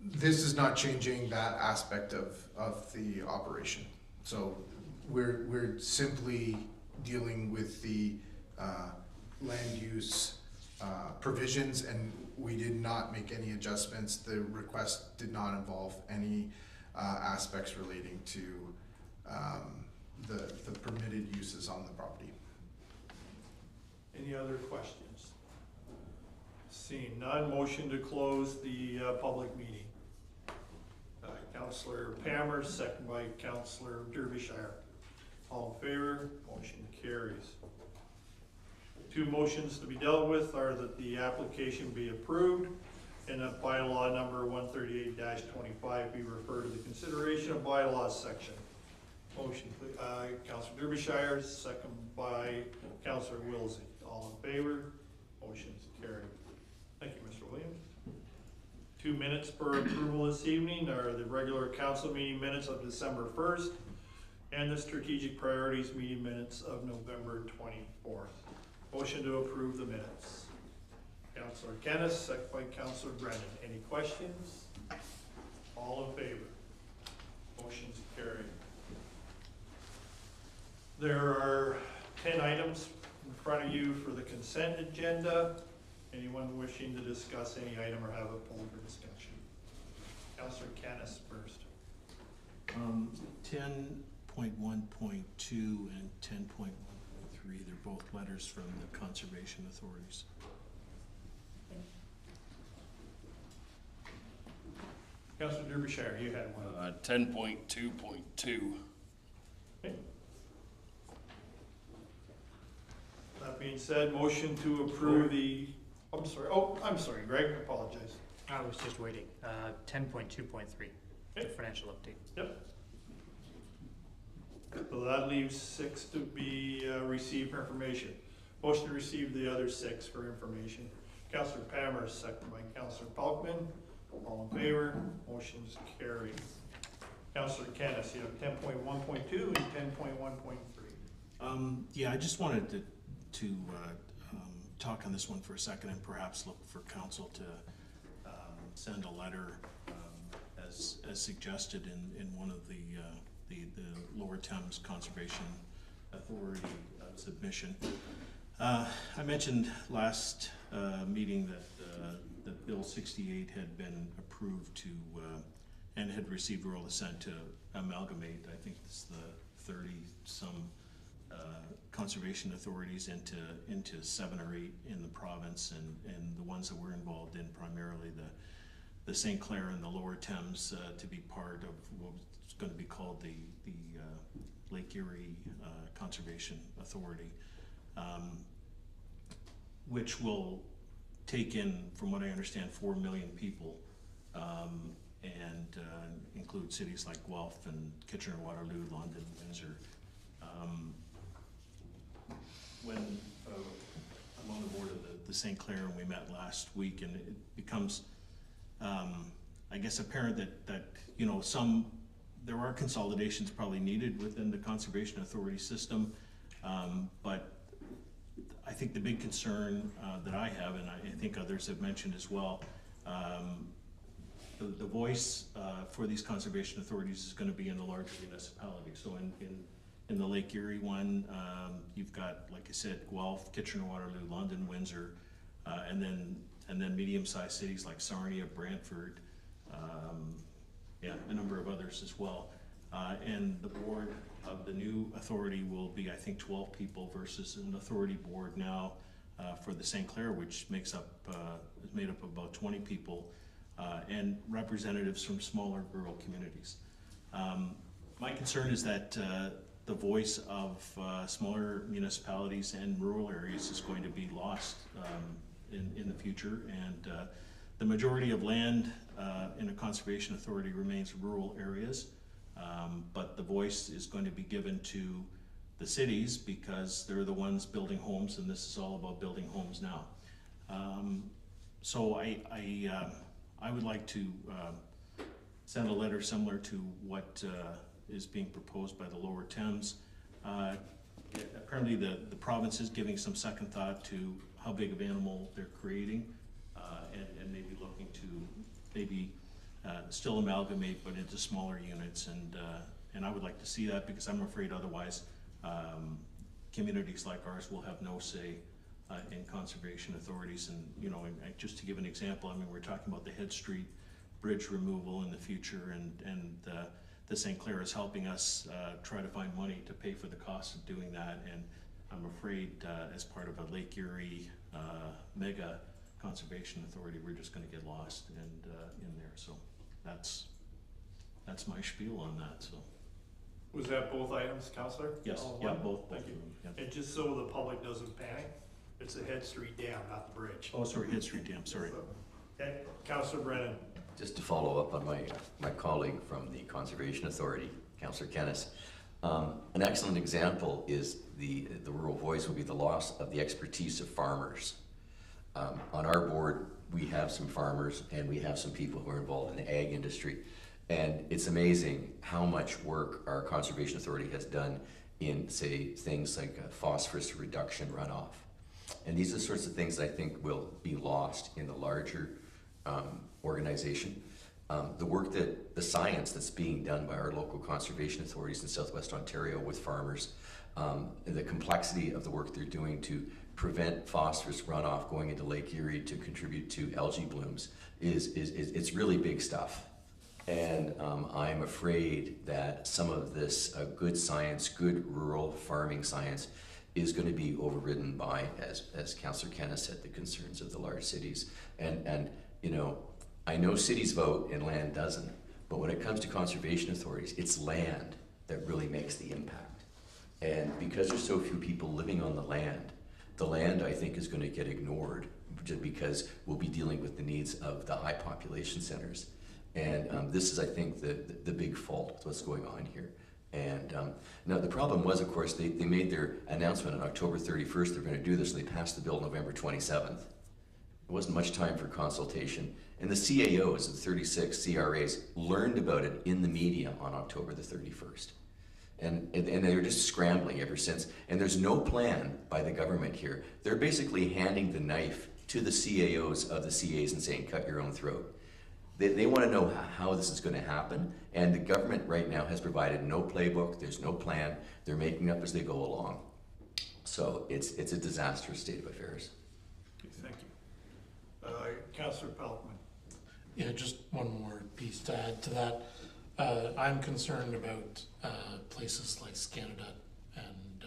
This is not changing that aspect of the operation. So we're simply dealing with the land use provisions, and we did not make any adjustments. The request did not involve any aspects relating to the permitted uses on the property. Any other questions? Seeing none, motion to close the public meeting. Councillor Palmer, second by Councillor Derbyshire. All in favor, motion carries. Two motions to be dealt with are that the application be approved and that bylaw number 138-25 be referred to the consideration of bylaws section. Motion, Councillor Derbyshire, second by Councillor Wilsey. All in favor, motion's carried. Thank you, Mr. Williams. 2 minutes for approval this evening are the regular council meeting minutes of December 1st and the strategic priorities meeting minutes of November 24th. Motion to approve the minutes. Councillor Kennis, second by Councillor Brennan. Any questions? All in favor? Motion's carried. There are 10 items in front of you for the consent agenda. Anyone wishing to discuss any item or have a poll for discussion? Councillor Kennis first. 10.1.2 and 10.1.3, they're both letters from the conservation authorities. Councillor Derbyshire, you had one. 10.2.2. Okay. That being said, motion to approve the, I'm sorry, Greg, I apologize. I was just waiting. 10.2.3, the financial update. Yep. So that leaves 6 to be received for information. Motion to receive the other 6 for information. Councillor Palmer, second by Councillor Palkman. All in favor? Motion's carried. Councillor Kennis, you have 10.1.2 and 10.1.3. Yeah, I just wanted to talk on this one for a second and perhaps look for council to send a letter as suggested in one of the Lower Thames Conservation Authority submission. I mentioned last meeting that Bill 68 had been approved to and had received royal assent to amalgamate, I think it's the 30-some conservation authorities into 7 or 8 in the province, and the ones that we're involved in, primarily the St. Clair and the Lower Thames, to be part of what's going to be called the Lake Erie Conservation Authority, which will take in, from what I understand, 4 million people, and include cities like Guelph and Kitchener, Waterloo, London, Windsor. When I'm on the board of the St. Clair, and we met last week, and it becomes, I guess, apparent that you know, there are consolidations probably needed within the Conservation Authority system, but I think the big concern that I have, and I think others have mentioned as well, the voice for these conservation authorities is going to be in the larger municipalities. So in the Lake Erie one, you've got, like I said, Guelph, Kitchener, Waterloo, London, Windsor, and then medium-sized cities like Sarnia, Brantford, a number of others as well. And the board of the new authority will be, I think, 12 people versus an authority board now for the St. Clair, which is made up of about 20 people, and representatives from smaller rural communities. My concern is that the voice of smaller municipalities and rural areas is going to be lost in the future, and the majority of land in a conservation authority remains rural areas, but the voice is going to be given to the cities because they're the ones building homes, and this is all about building homes now. So I would like to send a letter similar to what is being proposed by the Lower Thames. Apparently the province is giving some second thought to how big of animal they're creating, and maybe looking to still amalgamate, but into smaller units, and I would like to see that, because I'm afraid otherwise communities like ours will have no say in conservation authorities. And you know, just to give an example, I mean, we're talking about the Head Street Bridge removal in the future, and the St. Clair is helping us try to find money to pay for the cost of doing that, and I'm afraid as part of a Lake Erie mega conservation authority, we're just going to get lost in there. So that's my spiel on that. So Was that both items, Councillor? yes, All in yeah, one? both. Thank you. Yep. And just so the public doesn't panic, it's the Head Street Dam, not the bridge. Oh, sorry, Head Street Dam. Sorry. Okay, Councillor Brennan. Just to follow up on my colleague from the Conservation Authority, Councillor Kennis, an excellent example is the rural voice will be the loss of the expertise of farmers. On our board, we have some farmers and we have some people who are involved in the ag industry. And it's amazing how much work our Conservation Authority has done in, say, things like phosphorus reduction runoff. And these are the sorts of things that I think will be lost in the larger organization. The work the science that's being done by our local conservation authorities in Southwest Ontario with farmers, the complexity of the work they're doing to prevent phosphorus runoff going into Lake Erie to contribute to algae blooms it's really big stuff. And I'm afraid that some of this good science, good rural farming science, is going to be overridden by, as Councillor Kennis said, the concerns of the large cities. And you know, I know cities vote and land doesn't, but when it comes to conservation authorities, it's land that really makes the impact. And because there's so few people living on the land I think is going to get ignored, just because we'll be dealing with the needs of the high population centers. And this is, I think, the big fault with what's going on here. And now the problem was, of course, they made their announcement on October 31st they're going to do this, and they passed the bill November 27th. wasn't much time for consultation. And the CAOs of 36 CRAs learned about it in the media on October the 31st. And they're just scrambling ever since. And there's no plan by the government here. They're basically handing the knife to the CAOs of the CAs and saying, cut your own throat. They want to know how this is going to happen. And the government right now has provided no playbook. There's no plan. They're making up as they go along. So it's a disastrous state of affairs. Okay, thank you. Councillor Peltman. Yeah, just one more piece to add to that. I'm concerned about places like Scanada and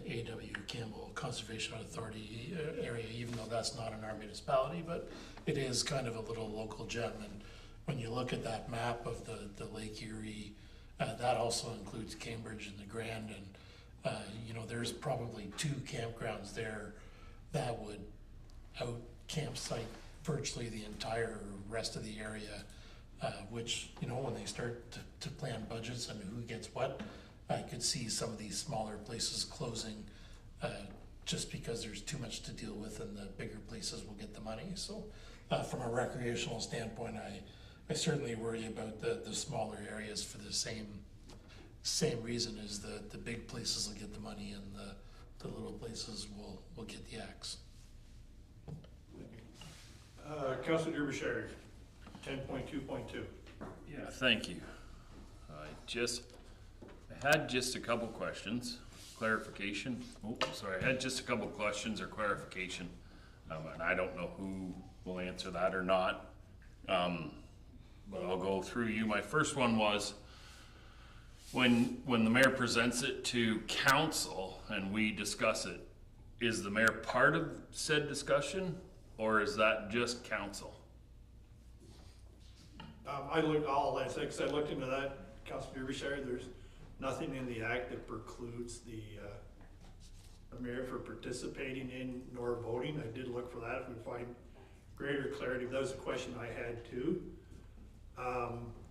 A.W. Campbell Conservation Authority area, even though that's not in our municipality, but it is kind of a little local gem. And when you look at that map of the Lake Erie, that also includes Cambridge and the Grand, and you know, there's probably 2 campgrounds there that would out campsite virtually the entire rest of the area, which, you know, when they start to plan budgets and who gets what, I could see some of these smaller places closing just because there's too much to deal with and the bigger places will get the money. So from a recreational standpoint, I certainly worry about the smaller areas for the same reason as the big places will get the money and the little places will get the axe. Councillor Derbyshire, 10.2.2. Yeah, thank you. I had just a couple questions, clarification. Oh, sorry, I had just a couple questions or clarification. And I don't know who will answer that or not. But I'll go through you. My first one was, when the mayor presents it to council and we discuss it, is the mayor part of said discussion, or is that just council? I looked I looked into that, Councillor Derbyshire. There's nothing in the act that precludes the mayor from participating in nor voting. I did look for that if we find greater clarity. That was a question I had too.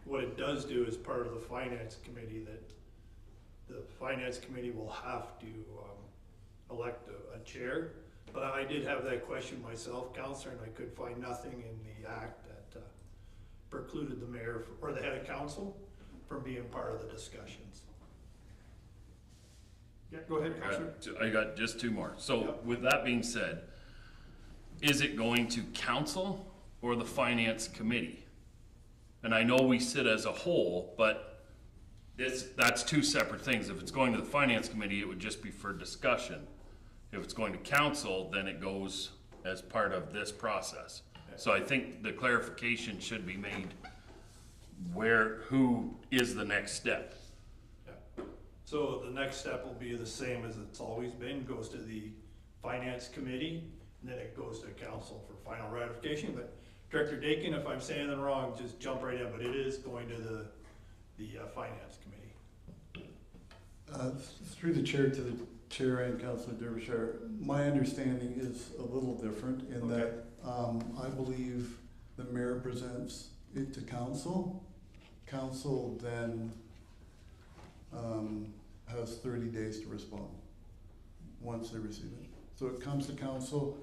What it does do is part of the finance committee, that the finance committee will have to elect a chair. But I did have that question myself, Councillor, and I could find nothing in the act that precluded the mayor or the head of council from being part of the discussions. Yeah, go ahead, Councillor. I got just 2 more. So Yep. With that being said, is it going to council or the finance committee? And I know we sit as a whole, but that's 2 separate things. If it's going to the finance committee, it would just be for discussion. If it's going to council, then it goes as part of this process. So I think the clarification should be made who is the next step. Yeah. So the next step will be the same as it's always been, goes to the finance committee, and then it goes to council for final ratification. But Director Dakin, if I'm saying it wrong, just jump right in, but it is going to the finance committee. Through the chair to the chair and Councillor Derbyshire, my understanding is a little different in that I believe the mayor presents it to council. Council then has 30 days to respond once they receive it. So it comes to council.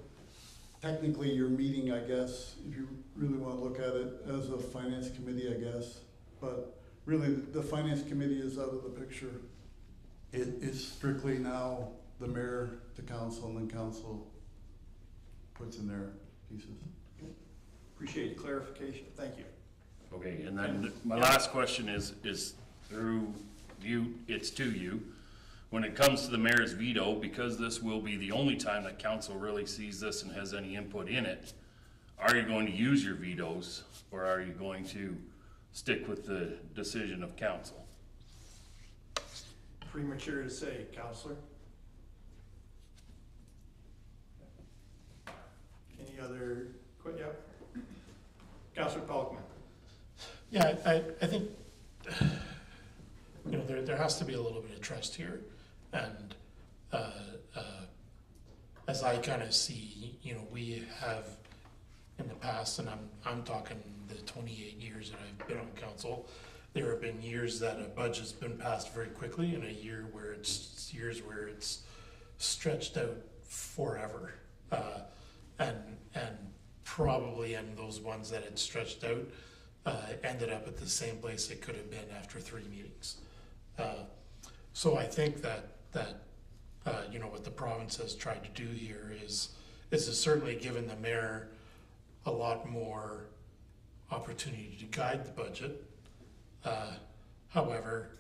Technically, you're meeting, I guess, if you really want to look at it, as a finance committee, I guess. But really, the finance committee is out of the picture. It is strictly now the mayor to council, and then council puts in their pieces. Appreciate the clarification. Thank you. Okay, and then my last question is through you, it's to you. When it comes to the mayor's veto, because this will be the only time that council really sees this and has any input in it, are you going to use your vetoes, or are you going to stick with the decision of council? Premature to say, Councillor. Any other, yep. Councillor Pelkman. Yeah, I think, you know, there has to be a little bit of trust here. And as I kind of see, you know, we have in the past, and I'm talking the 28 years that I've been on council, there have been years that a budget's been passed very quickly, and years where it's stretched out forever. and probably in those ones that had stretched out, ended up at the same place it could have been after 3 meetings. So I think that what the province has tried to do here is certainly given the mayor a lot more opportunity to guide the budget. However,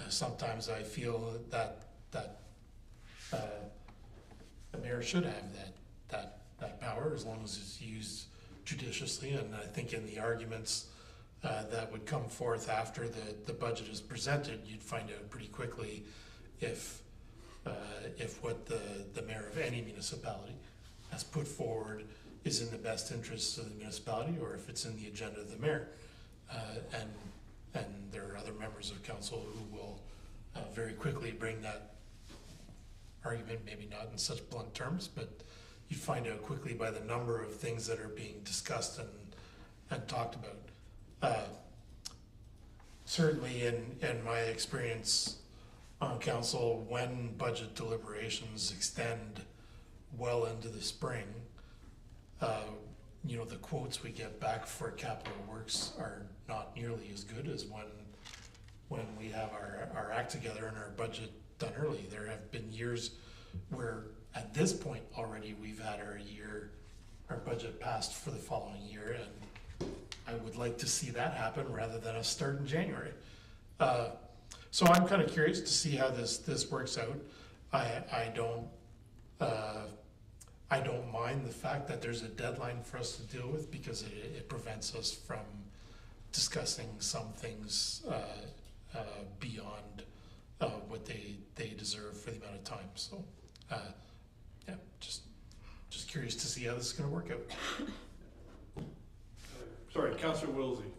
sometimes I feel that the mayor should have that power as long as it's used judiciously. And I think in the arguments that would come forth after the budget is presented, you'd find out pretty quickly if what the mayor of any municipality has put forward is in the best interests of the municipality, or if it's in the agenda of the mayor. And there are other members of council who will very quickly bring that argument, maybe not in such blunt terms, but you find out quickly by the number of things that are being discussed and talked about. Certainly in my experience on council, when budget deliberations extend well into the spring, the quotes we get back for capital works are not nearly as good as when we have our act together and our budget done early. There have been years where at this point already we've had our budget passed for the following year, and I would like to see that happen rather than us start in January. So I'm kind of curious to see how this works out. I don't mind the fact that there's a deadline for us to deal with, because it prevents us from discussing some things beyond what they deserve for the amount of time. So, yeah, just curious to see how this is going to work out. Sorry, Councillor Wilsey.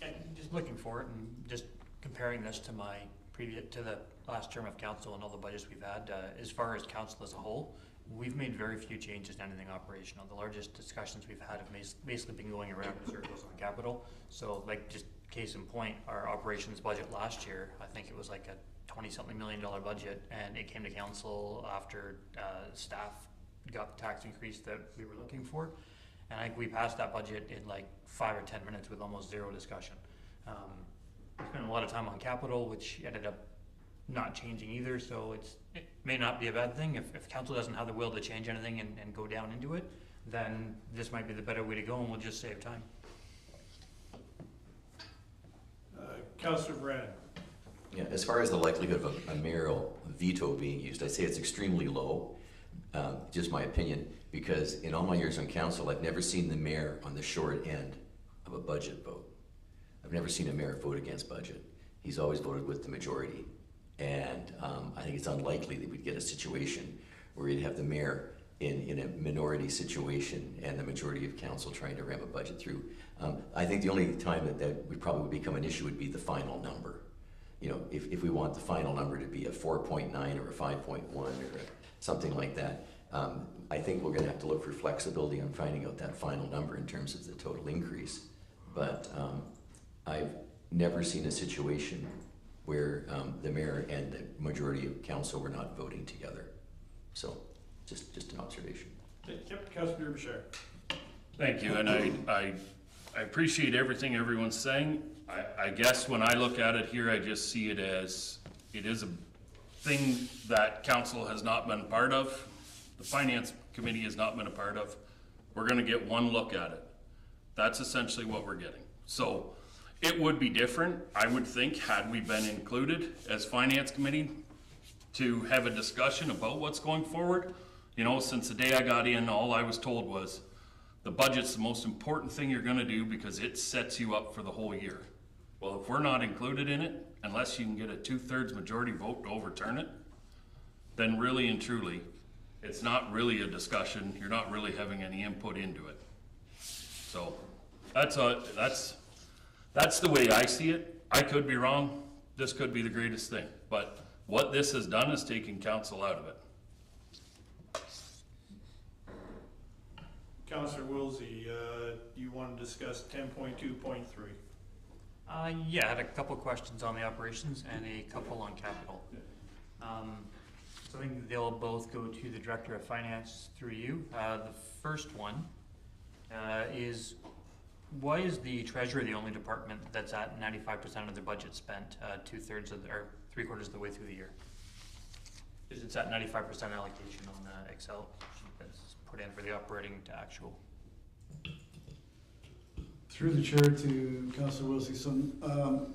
And just looking forward and just comparing this to to the last term of council and all the budgets we've had, as far as council as a whole, we've made very few changes to anything operational. The largest discussions we've had have basically been going around in circles on capital. So, like, just case in point, our operations budget last year, I think it was like a $20-something million budget, and it came to council after staff got the tax increase that we were looking for. And I think we passed that budget in like 5 or 10 minutes with almost zero discussion. We spent a lot of time on capital, which ended up not changing either, so it may not be a bad thing. If council doesn't have the will to change anything and go down into it, then this might be the better way to go, and we'll just save time. Councillor Brennan. Yeah, as far as the likelihood of a mayoral veto being used, I'd say it's extremely low, just my opinion, because in all my years on council, I've never seen the mayor on the short end of a budget vote. I've never seen a mayor vote against budget. He's always voted with the majority. And I think it's unlikely that we'd get a situation where you'd have the mayor in a minority situation and the majority of council trying to ram a budget through. I think the only time that would probably become an issue would be the final number. You know, if we want the final number to be a 4.9 or a 5.1 or something like that, I think we're gonna have to look for flexibility on finding out that final number in terms of the total increase. But I've never seen a situation where the mayor and the majority of council were not voting together. So, just an observation. Yep, Councillor Bashir. Thank you, and I appreciate everything everyone's saying. I guess when I look at it here, I just see it as, it is a thing that council has not been part of, the finance committee has not been a part of. We're gonna get one look at it. That's essentially what we're getting. So, it would be different, I would think, had we been included as finance committee to have a discussion about what's going forward. You know, since the day I got in, all I was told was, the budget's the most important thing you're gonna do because it sets you up for the whole year. Well, if we're not included in it, unless you can get a 2/3 majority vote to overturn it, then really and truly, it's not really a discussion, you're not really having any input into it. So, that's the way I see it. I could be wrong, this could be the greatest thing, but what this has done is taken council out of it. Councillor Wilsey, you want to discuss 10.2.3? Yeah, I had a couple questions on the operations and a couple on capital. So assuming they'll both go to the Director of Finance through you. The first one is, why is the Treasurer the only department that's at 95% of the budget spent 2/3 of or 3/4 of the way through the year? Because it's at 95% allocation on the Excel sheet that's put in for the operating to actual. Through the chair to Councillor Wilsey, so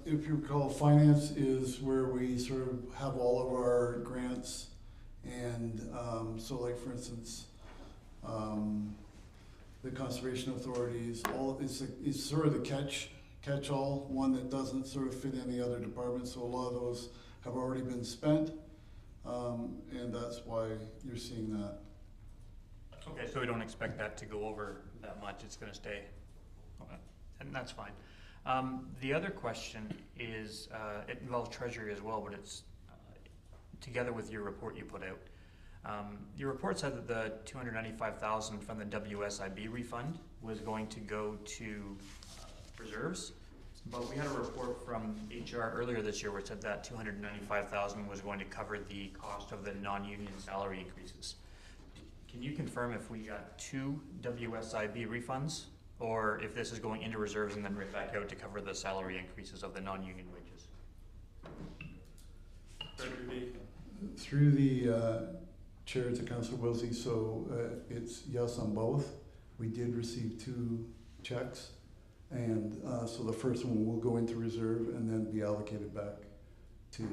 if you recall, finance is where we sort of have all of our grants, and so like for instance, the conservation authorities, it's sort of the catch-all one that doesn't sort of fit any other department. So a lot of those have already been spent, and that's why you're seeing that. Okay, so we don't expect that to go over that much. It's going to stay. Okay. And that's fine. The other question is, it involves Treasury as well, but it's together with your report you put out. Your report said that the $295,000 from the WSIB refund was going to go to reserves, but we had a report from HR earlier this year where it said that $295,000 was going to cover the cost of the non-union salary increases. Can you confirm if we got 2 WSIB refunds, or if this is going into reserves and then right back out to cover the salary increases of the non-union wages? Through the chair to Councillor Wilsey, so it's yes on both. We did receive 2 checks, and so the first one will go into reserve and then be allocated back to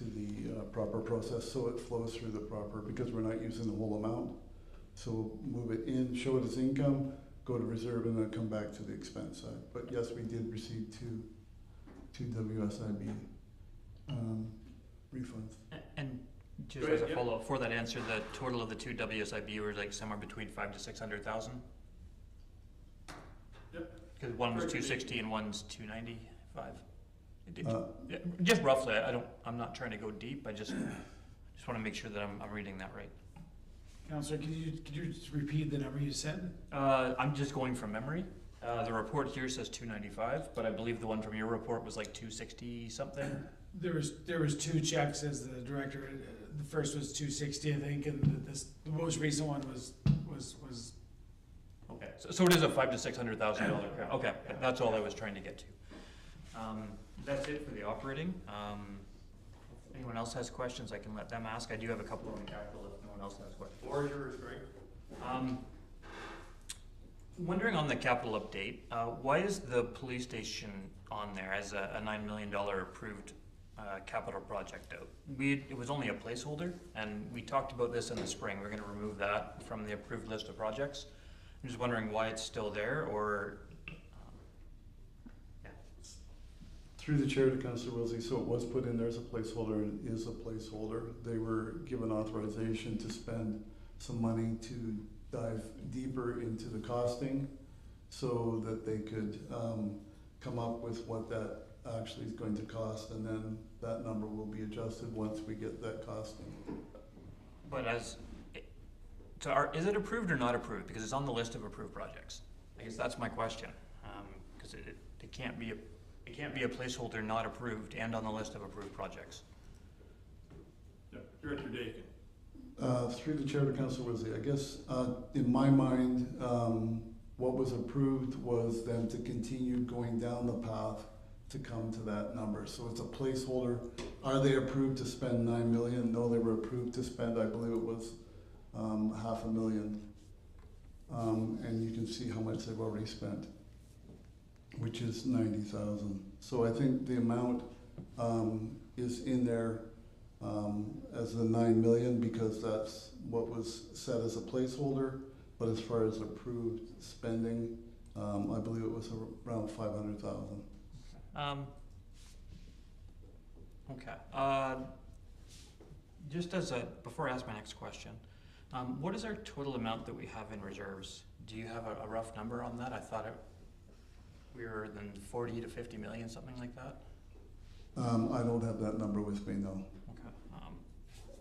the proper process, so it flows through the proper, because we're not using the whole amount. So move it in, show it as income, go to reserve, and then come back to the expense side. But yes, we did receive two WSIB refunds. And just as a follow-up for that answer, the total of the 2 WSIB were like somewhere between 500,000 to 600,000. Yep. Because one was 260 and one's 295. Yeah, just roughly. I'm not trying to go deep. I just want to make sure that I'm reading that right. Counselor, could you just repeat the number you said? I'm just going from memory. The report here says 295, but I believe the one from your report was like 260 something. There was 2 checks as the director. The first was 260, I think, and the most recent one was. Okay, so it is a $500,000 to $600,000 account. Okay, that's all I was trying to get to. That's it for the operating. If anyone else has questions, I can let them ask. I do have a couple on the capital if no one else has questions. Floor is yours, Greg. Wondering on the capital update, why is the police station on there as a $9 million approved capital project out? It was only a placeholder, and we talked about this in the spring. We're going to remove that from the approved list of projects. I'm just wondering why it's still there, or Through the chair to Councillor Wilsey, so it was put in there as a placeholder, and it is a placeholder. They were given authorization to spend some money to dive deeper into the costing so that they could come up with what that actually is going to cost, and then that number will be adjusted once we get that costing. But is it approved or not approved? Because it's on the list of approved projects. I guess that's my question. Because it can't be a placeholder not approved and on the list of approved projects. Director Dakin. Through the chair to Councillor Wilsey, I guess in my mind, what was approved was them to continue going down the path to come to that number. So it's a placeholder. Are they approved to spend $9 million? No, they were approved to spend, I believe it was $500,000. And you can see how much they've already spent, which is $90,000. So I think the amount is in there as the $9 million because that's what was set as a placeholder. But as far as approved spending, I believe it was around $500,000. Okay. Just before I ask my next question, what is our total amount that we have in reserves? Do you have a rough number on that? I thought we were in 40 to 50 million, something like that. I don't have that number with me, no. Okay.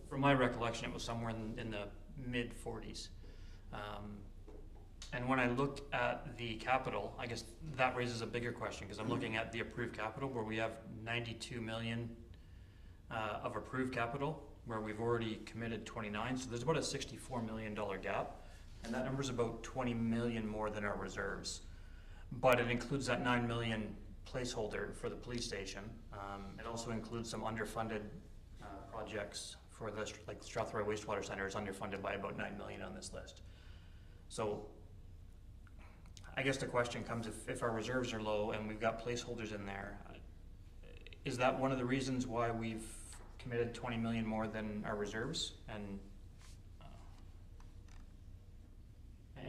From my recollection, it was somewhere in the mid 40s. And when I look at the capital, I guess that raises a bigger question because I'm looking at the approved capital where we have 92 million of approved capital, where we've already committed 29, so there's about a $64 million gap, and that number's about 20 million more than our reserves. But it includes that 9 million placeholder for the police station. It also includes some underfunded projects for the, like Strathroy Wastewater Center is underfunded by about 9 million on this list. So I guess the question comes, if our reserves are low and we've got placeholders in there, is that one of the reasons why we've committed 20 million more than our reserves? And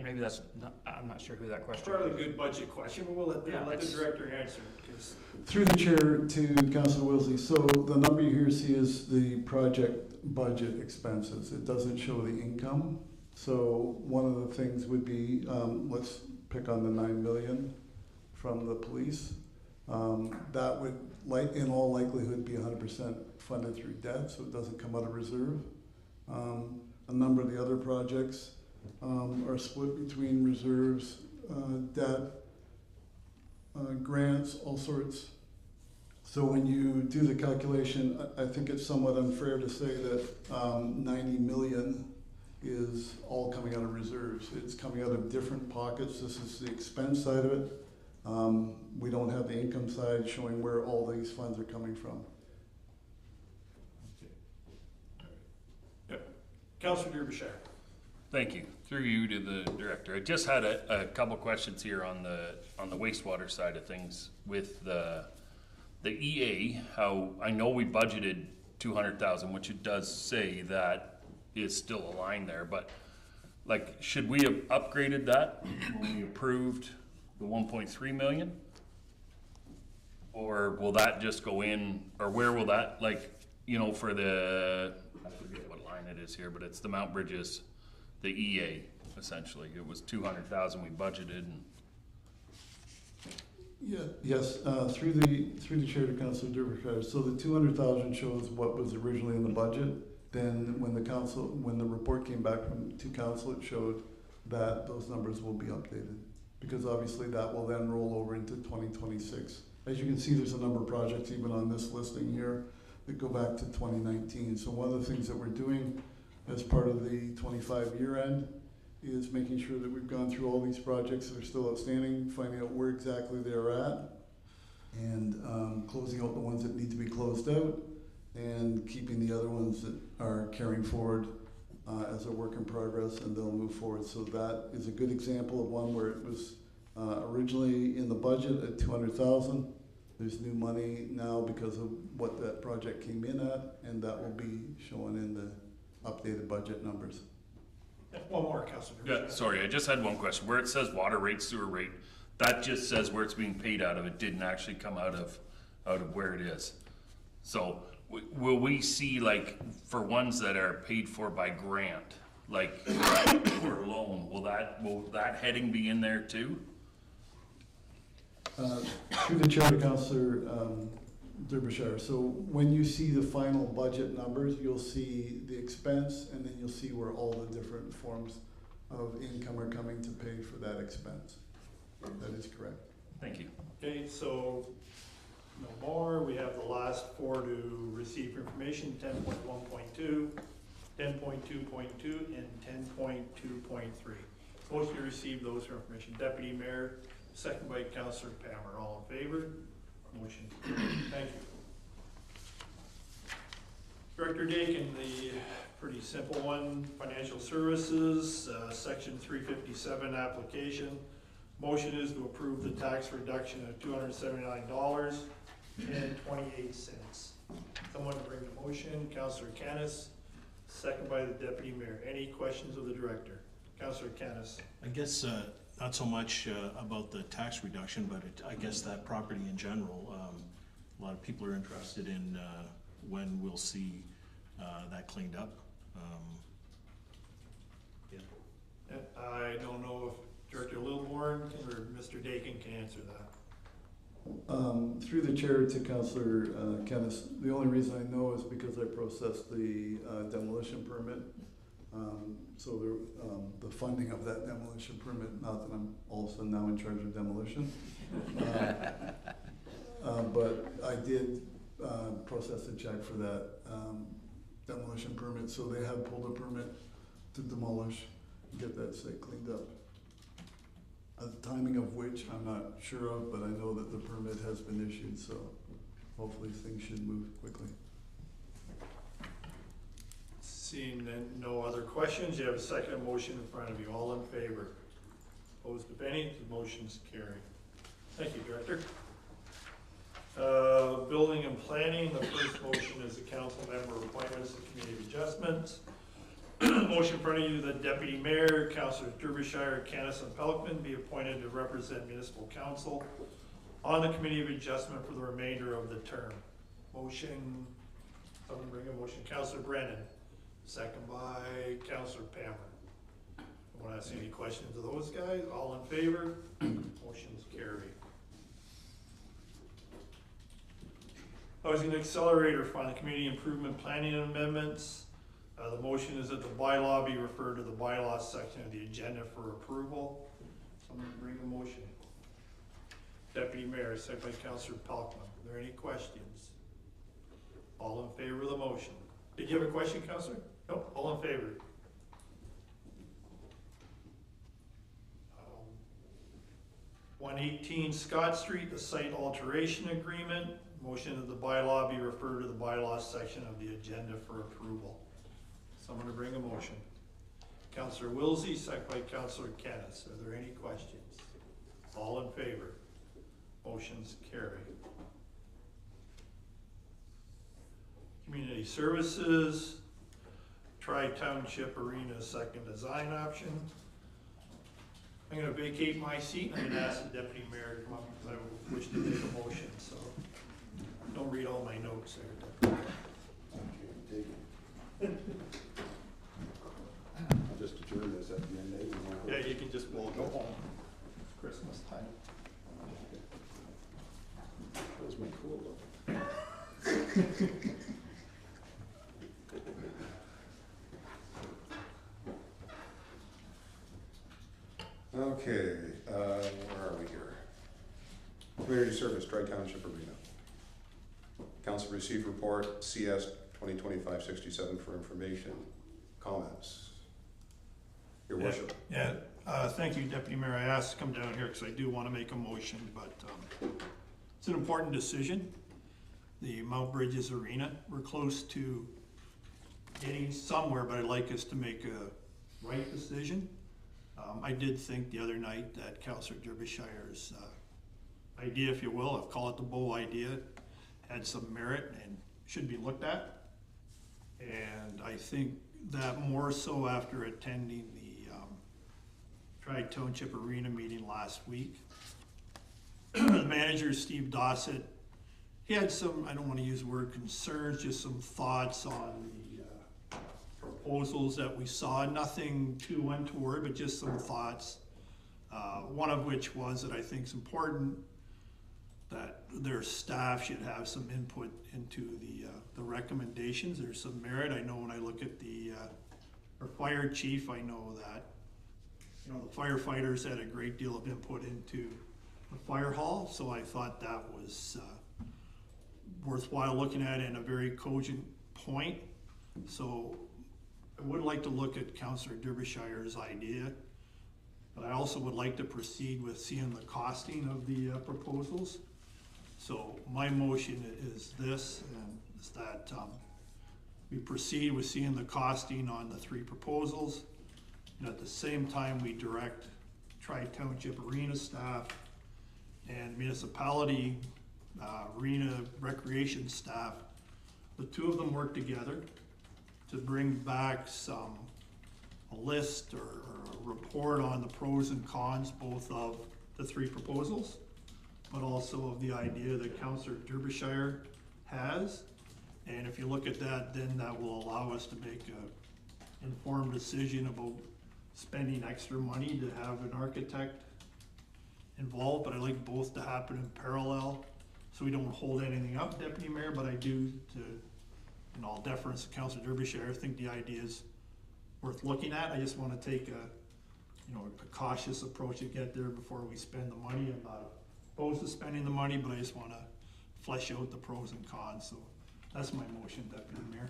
maybe that's not, I'm not sure who that question Part is. of the good budget question, but we'll let the director answer, because Through the chair to Councillor Wilsey, so the number you here see is the project budget expenses. It doesn't show the income. So one of the things would be, let's pick on the 9 million from the police. That would, in all likelihood, be 100% funded through debt, so it doesn't come out of reserve. A number of the other projects are split between reserves, debt, grants, all sorts. So when you do the calculation, I think it's somewhat unfair to say that 90 million is all coming out of reserves. It's coming out of different pockets. This is the expense side of it. We don't have the income side showing where all these funds are coming from. Councillor Derbyshire. Thank you. Through you to the director. I just had a couple questions here on the wastewater side of things with the EA. How I know we budgeted 200,000, which it does say that is still a line there, but like, should we have upgraded that when we approved the 1.3 million? Or will that just go in, or where will that, like, you know, for the, I forget what line it is here, but it's the Mount Bridges, the EA, essentially. It was 200,000 we budgeted, and Yeah, yes, through the chair to Councillor Derbyshire. So the 200,000 shows what was originally in the budget. Then when the report came back to council, it showed that those numbers will be updated, because obviously that will then roll over into 2026. As you can see, there's a number of projects even on this listing here that go back to 2019. So one of the things that we're doing as part of the 25 year end is making sure that we've gone through all these projects that are still outstanding, finding out where exactly they're at, and closing out the ones that need to be closed out, and keeping the other ones that are carrying forward as a work in progress, and they'll move forward. So that is a good example of one where it was originally in the budget at 200,000. There's new money now because of what that project came in at, and that will be shown in the updated budget numbers. One more, Councillor. yeah, sorry, I just had one question. Where it says water rate, sewer rate, that just says where it's being paid out of. It didn't actually come out of where it is. So will we see, like, for ones that are paid for by grant, like, or loan, will that heading be in there too? Through the chair to Councillor Derbyshire. So when you see the final budget numbers, you'll see the expense, and then you'll see where all the different forms of income are coming to pay for that expense. That is correct. Thank you. Okay, so no more. We have the last four to receive information: 10.1.2, 10.2.2, and 10.2.3. Motion to receive those for information. Deputy Mayor, second by Councillor Palmer. All in favor? Motion carried. Thank you. Director Dakin, the pretty simple one, financial services, section 357 application. Motion is to approve the tax reduction of $279 and 28 cents. Someone bring the motion. Councillor Canis, second by the Deputy Mayor. Any questions of the Director? Councillor Canis. I guess not so much about the tax reduction, but I guess that property in general, a lot of people are interested in when we'll see that cleaned up. Yeah. I don't know if Director Lilborn or Mr. Dakin can answer that. Through the chair to Councillor Kennis, the only reason I know is because I processed the demolition permit. So the funding of that demolition permit, not that I'm all of a sudden now in charge of demolition. But I did process a check for that demolition permit, so they have pulled a permit to demolish, get that site cleaned up. The timing of which I'm not sure of, but I know that the permit has been issued, so hopefully things should move quickly. Seeing no other questions, you have a second motion in front of you. All in favor? Opposed, if any, the motion's carried. Thank you, Director. Building and planning, the first motion is the council member appointments and community adjustments. Motion in front of you that Deputy Mayor, Councillor Derbyshire, Canis, and Pelkman be appointed to represent municipal council on the committee of adjustment for the remainder of the term. Motion, someone bring a motion. Councillor Brennan, second by Councillor Palmer. I want to ask any questions of those guys. All in favor? Motion's carried. Housing Accelerator Fund, Community Improvement Planning Amendments. The motion is that the bylaw be referred to the bylaws section of the agenda for approval. Someone bring a motion. Deputy Mayor, second by Councillor Pelkman. Are there any questions? All in favor of the motion? Did you have a question, Councillor? No? All in favor? 118 Scott Street, the site alteration agreement. Motion that the bylaw be referred to the bylaws section of the agenda for approval. Someone to bring a motion. Councillor Wilsey, second by Councillor Canis. Are there any questions? All in favor? Motion's carried. Community Services, Tri-Township Arena second design option. I'm going to vacate my seat and I'm going to ask the Deputy Mayor to come up because I wish to make a motion, so don't read all my notes there, Deputy Mayor. I'll just adjourn this at the end, Dave. Yeah, you can just, we'll go home. It's Christmas time. That was my cool look. Okay, where are we here? Community Service, Tri-Township Arena. Council received report CS 2025-67 for information. Comments? Your Worship. Yeah, thank you, Deputy Mayor. I asked to come down here because I do want to make a motion, but it's an important decision. The Mount Bridges Arena, we're close to getting somewhere, but I'd like us to make a right decision. I did think the other night that Councillor Derbyshire's idea, if you will, I'll call it the Bow idea, had some merit and should be looked at. And I think that more so after attending the Tri-Township Arena meeting last week. The manager, Steve Dossett, he had some, I don't want to use the word concerns, just some thoughts on the proposals that we saw. Nothing too untoward, but just some thoughts. One of which was that I think it's important that their staff should have some input into the recommendations. There's some merit. I know when I look at our fire chief, I know that the firefighters had a great deal of input into the fire hall, so I thought that was worthwhile looking at in a very cogent point. So I would like to look at Councillor Derbyshire's idea, but I also would like to proceed with seeing the costing of the proposals. So my motion is this, and is that we proceed with seeing the costing on the three proposals, and at the same time we direct Tri-Township Arena staff and municipality arena recreation staff, the two of them work together to bring back a list or a report on the pros and cons both of the three proposals, but also of the idea that Councillor Derbyshire has. And if you look at that, then that will allow us to make an informed decision about spending extra money to have an architect involved. But I like both to happen in parallel so we don't hold anything up, Deputy Mayor, but I do, to in all deference to Councillor Derbyshire, I think the idea is worth looking at. I just want to take a cautious approach to get there before we spend the money. I'm not opposed to spending the money, but I just want to flesh out the pros and cons, so that's my motion, Deputy Mayor.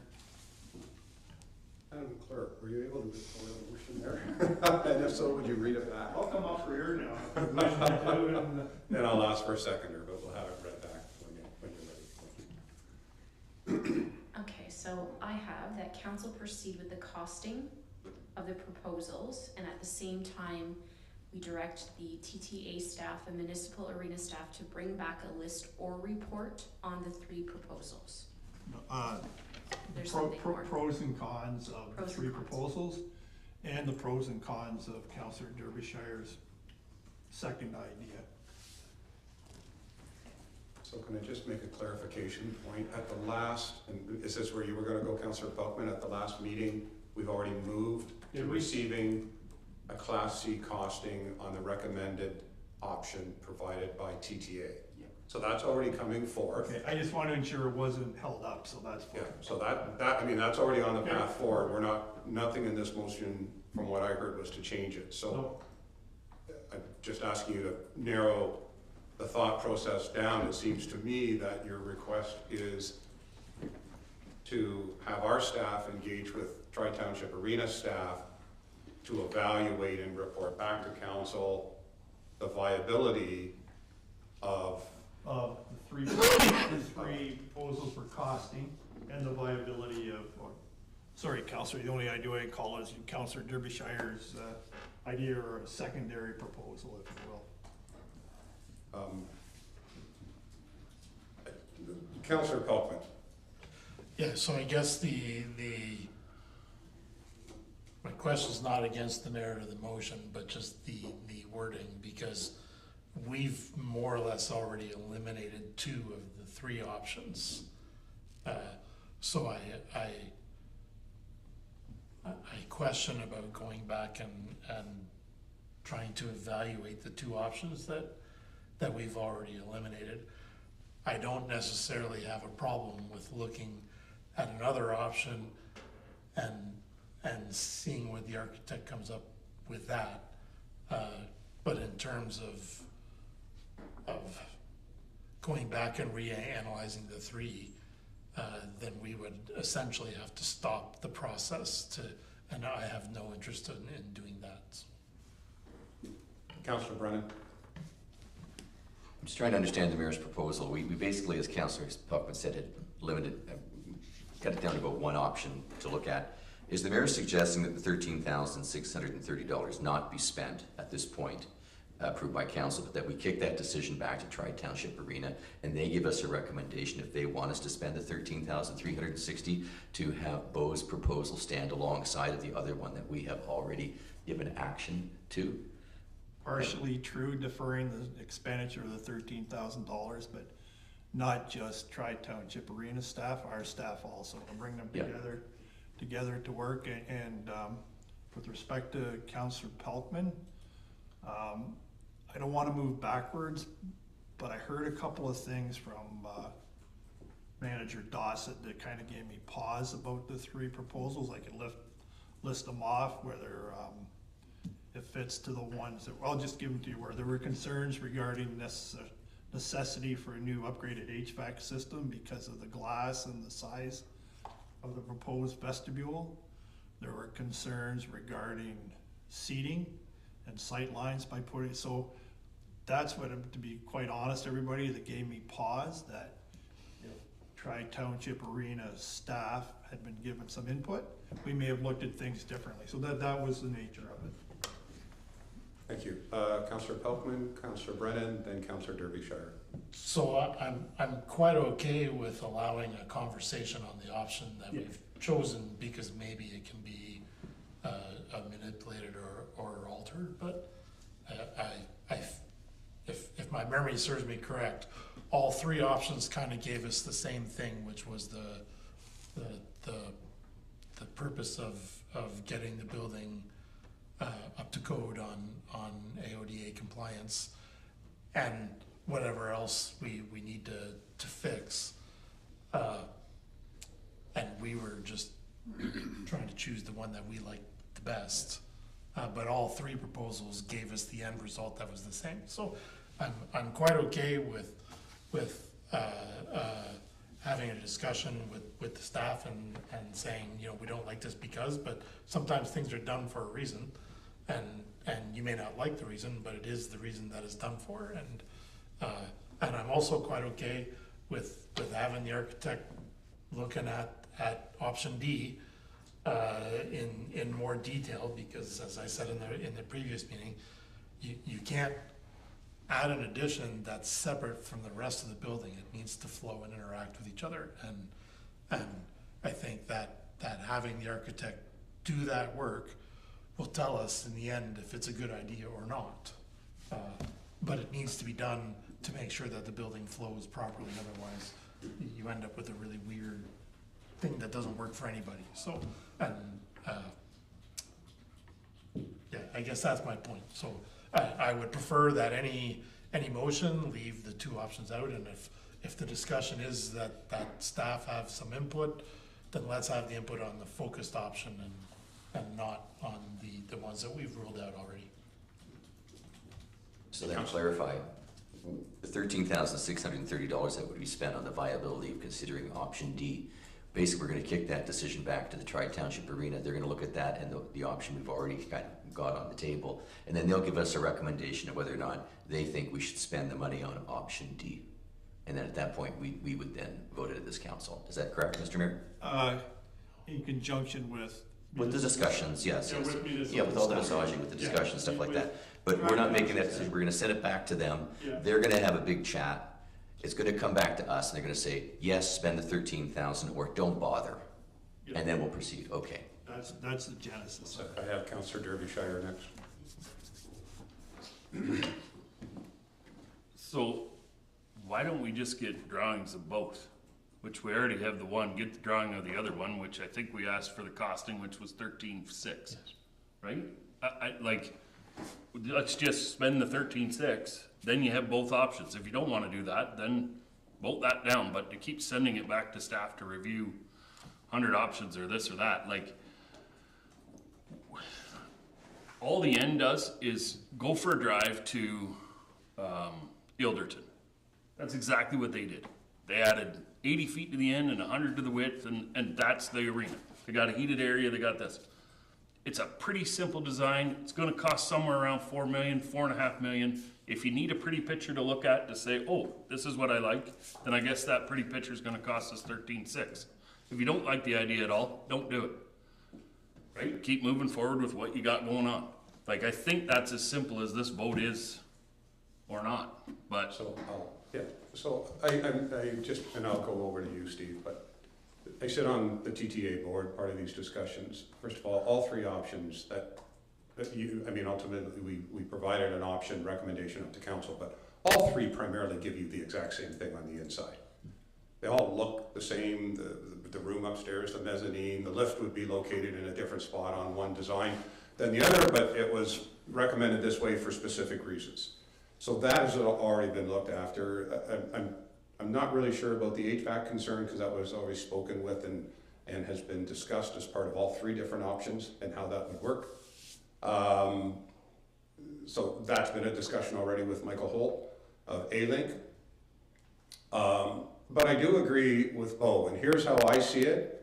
Madam Clerk, were you able to recall the motion there? And if so, would you read it back? I'll come up for here now. Then I'll ask for a seconder, but we'll have it read back when you're ready. Okay, so I have that council proceed with the costing of the proposals, and at the same time, we direct the TTA staff and municipal arena staff to bring back a list or report on the 3 proposals. There's something more. Pros and cons of the Pros and 3 cons. proposals, and the pros and cons of Councillor Derbyshire's second idea. So can I just make a clarification point? At the last, and is this where you were gonna go, Councillor Pelkman? At the last meeting, we've already moved to receiving a Class C costing on the recommended option provided by TTA. So that's already coming forth. Okay, I just want to ensure it wasn't held up, so that's fine. Yeah, so I mean, that's already on the path forward. We're nothing in this motion, from what I heard, was to change it. So I'm just asking you to narrow the thought process down. It seems to me that your request is to have our staff engage with Tri-Township Arena staff to evaluate and report back to council the viability of The three proposals for costing and the viability of, sorry, Councillor, the only idea I call is Councillor Derbyshire's idea or a secondary proposal, if you will. Councillor Pelkman. Yeah, so I guess my question's not against the merit of the motion, but just the wording, because we've more or less already eliminated 2 of the 3 options. So I question about going back and trying to evaluate the 2 options that we've already eliminated. I don't necessarily have a problem with looking at another option and seeing what the architect comes up with that. But in terms of going back and reanalyzing the 3, then we would essentially have to stop the process and I have no interest in doing that. Councillor Brennan. I'm just trying to understand the mayor's proposal. We basically, as Councillor Puckman said, had limited, got it down to about 1 option to look at. Is the mayor suggesting that the $13,630 not be spent at this point, approved by council, but that we kick that decision back to Tri-Township Arena and they give us a recommendation if they want us to spend the $13,360 to have Beau's proposal stand alongside of the other one that we have already given action to? Partially true, deferring the expenditure of the $13,000, but not just Tri-Township Arena staff, our staff also, to bring them together to work. And with respect to Councillor Pelkman, I don't want to move backwards, but I heard a couple of things from Manager Dossett that kind of gave me pause about the 3 proposals. I could list them off, whether it fits to the ones that, I'll just give them to you, where there were concerns regarding necessity for a new upgraded HVAC system because of the glass and the size of the proposed vestibule. There were concerns regarding seating and sight lines by putting, so that's what, to be quite honest, everybody, that gave me pause, that if Tri-Township Arena staff had been given some input, we may have looked at things differently. So that was the nature of it. Thank you. Councillor Pelkman, Councillor Brennan, then Councillor Derbyshire. So I'm quite okay with allowing a conversation on the option that we've chosen, because maybe it can be manipulated or altered, but if my memory serves me correct, all 3 options kind of gave us the same thing, which was the purpose of getting the building up to code on AODA compliance and whatever else we need to fix. And we were just trying to choose the one that we liked the best. But all 3 proposals gave us the end result that was the same. So I'm quite okay with having a discussion with the staff and saying, you know, we don't like this because, but sometimes things are done for a reason, and you may not like the reason, but it is the reason that it's done for, and I'm also quite okay with having the architect looking at option D in more detail, because as I said in the previous meeting, you can't add an addition that's separate from the rest of the building. It needs to flow and interact with each other, and I think that having the architect do that work will tell us in the end if it's a good idea or not. But it needs to be done to make sure that the building flows properly, otherwise you end up with a really weird thing that doesn't work for anybody. So, and yeah, I guess that's my point. So I would prefer that any motion leave the two options out, and if the discussion is that staff have some input, then let's have the input on the focused option and not on the ones that we've ruled out already. So then to clarify, the $13,630 that would be spent on the viability of considering option D, basically we're gonna kick that decision back to the Tri-Township Arena. They're gonna look at that and the option we've already got on the table, and then they'll give us a recommendation of whether or not they think we should spend the money on option D. And then at that point, we would then vote it at this council. Is that correct, Mr. Mayor? In conjunction with. With the discussions, yes. Yeah, Yes. with municipal Yeah, with all the staff. massaging, with the Yeah. discussion, stuff like With- that. But we're not making that decision. We're gonna send it back to them. Yeah. They're gonna have a big chat. It's gonna come back to us and they're gonna say, yes, spend the 13,000 or don't bother. Yeah. And then we'll proceed. Okay. That's the genesis. I have Councillor Derbyshire next. So why don't we just get drawings of both? Which we already have the one, get the drawing of the other one, which I think we asked for the costing, which was 13,600, right? I like, let's just spend the 13,600, then you have both options. If you don't wanna do that, then vote that down, but to keep sending it back to staff to review 100 options or this or that, like, all the end does is go for a drive to Ilderton. That's exactly what they did. They added 80 feet to the end and 100 to the width, and that's the arena. They got a heated area, they got this. It's a pretty simple design. It's gonna cost somewhere around $4 million, $4.5 million. If you need a pretty picture to look at to say, oh, this is what I like, then I guess that pretty picture is gonna cost us 13,600. If you don't like the idea at all, don't do it. Right? Keep moving forward with what you got going on. Like, I think that's as simple as this vote is or not, but. So I just, and I'll go over to you, Steve, but I sit on the TTA board, part of these discussions. First of all three options that you, I mean, ultimately we provided an option recommendation up to council, but all three primarily give you the exact same thing on the inside. They all look the same, the room upstairs, the mezzanine, the lift would be located in a different spot on one design than the other, but it was recommended this way for specific reasons. So that has already been looked after. I'm not really sure about the HVAC concern, because that was already spoken with and has been discussed as part of all three different options and how that would work. So that's been a discussion already with Michael Holt of A-Link. But I do agree with Bo, and here's how I see it.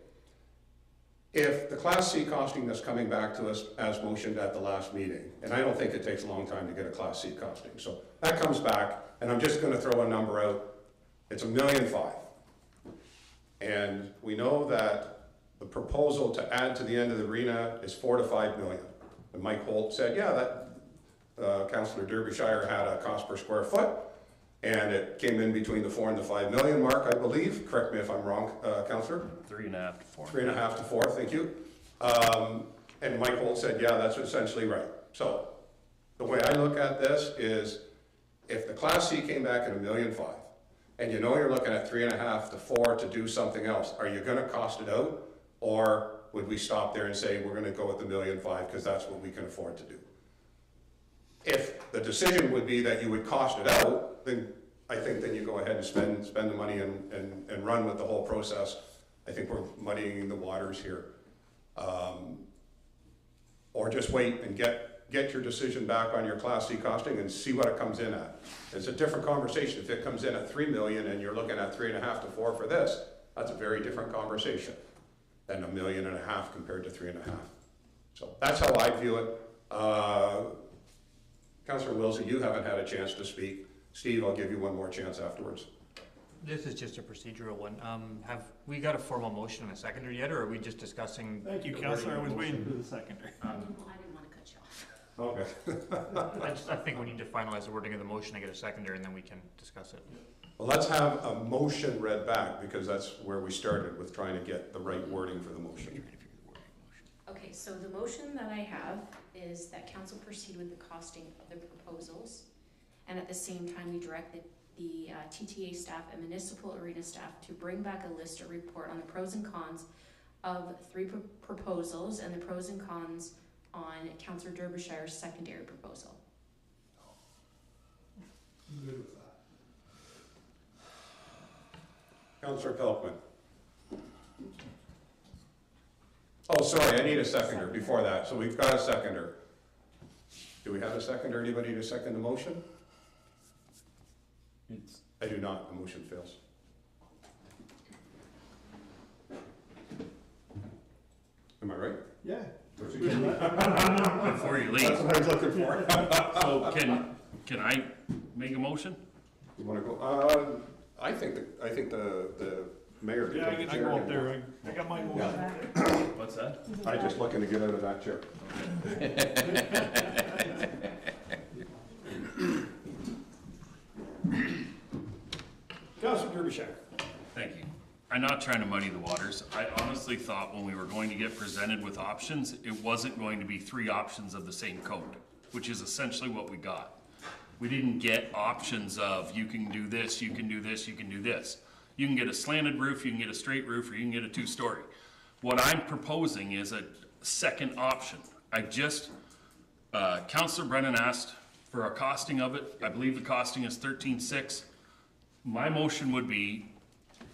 If the Class C costing that's coming back to us as motioned at the last meeting, and I don't think it takes a long time to get a Class C costing, so that comes back, and I'm just gonna throw a number out, it's $1.5 million. And we know that the proposal to add to the end of the arena is $4 to $5 million. And Mike Holt said, yeah, that Councillor Derbyshire had a cost per square foot, and it came in between the 4 and the 5 million mark, I believe. Correct me if I'm wrong, Councillor. 3.5 to 4. 3.5 to 4, thank you. And Mike Holt said, yeah, that's essentially right. So the way I look at this is, if the Class C came back at $1.5 million, and you know you're looking at 3.5 to 4 to do something else, are you gonna cost it out? Or would we stop there and say, we're gonna go with the $1.5 million because that's what we can afford to do? If the decision would be that you would cost it out, then I think then you go ahead and spend the money and run with the whole process. I think we're muddying the waters here. Or just wait and get get your decision back on your Class C costing and see what it comes in at. It's a different conversation. If it comes in at 3 million and you're looking at 3.5 to 4 for this, that's a very different conversation than $1.5 million compared to 3.5. So that's how I view it. Councillor Wilson, you haven't had a chance to speak. Steve, I'll give you one more chance afterwards. This is just a procedural one. Have we got a formal motion and a seconder yet, or are we just discussing? Thank you, Councillor. I was waiting for the seconder. I didn't want to cut you off. Okay. I think we need to finalize the wording of the motion and get a seconder, and then we can discuss it. Well, let's have a motion read back, because that's where we started with trying to get the right wording for the motion. Okay, so the motion that I have is that council proceed with the costing of the proposals, and at the same time, we direct the TTA staff and municipal arena staff to bring back a list or report on the pros and cons of 3 proposals and the pros and cons on Councillor Derbyshire's secondary proposal. I'm good with that. Councillor Pelkman. Oh, sorry, I need a seconder before that. So we've got a seconder. Do we have a seconder? Anybody to second the motion? I do not. The motion fails. Am I right? Yeah. Before you leave, That's what I was looking for. so can I make a motion? You want to go? I think the mayor can Yeah, take the I chair. go up there. I got my motion. What's that? I'm just looking to get out of that chair. Councillor Derbyshire. Thank you. I'm not trying to muddy the waters. I honestly thought when we were going to get presented with options, it wasn't going to be 3 options of the same code, which is essentially what we got. We didn't get options of you can do this, you can do this, you can do this. You can get a slanted roof, you can get a straight roof, or you can get a 2-story. What I'm proposing is a second option. Councillor Brennan asked for a costing of it. I believe the costing is 13.6. My motion would be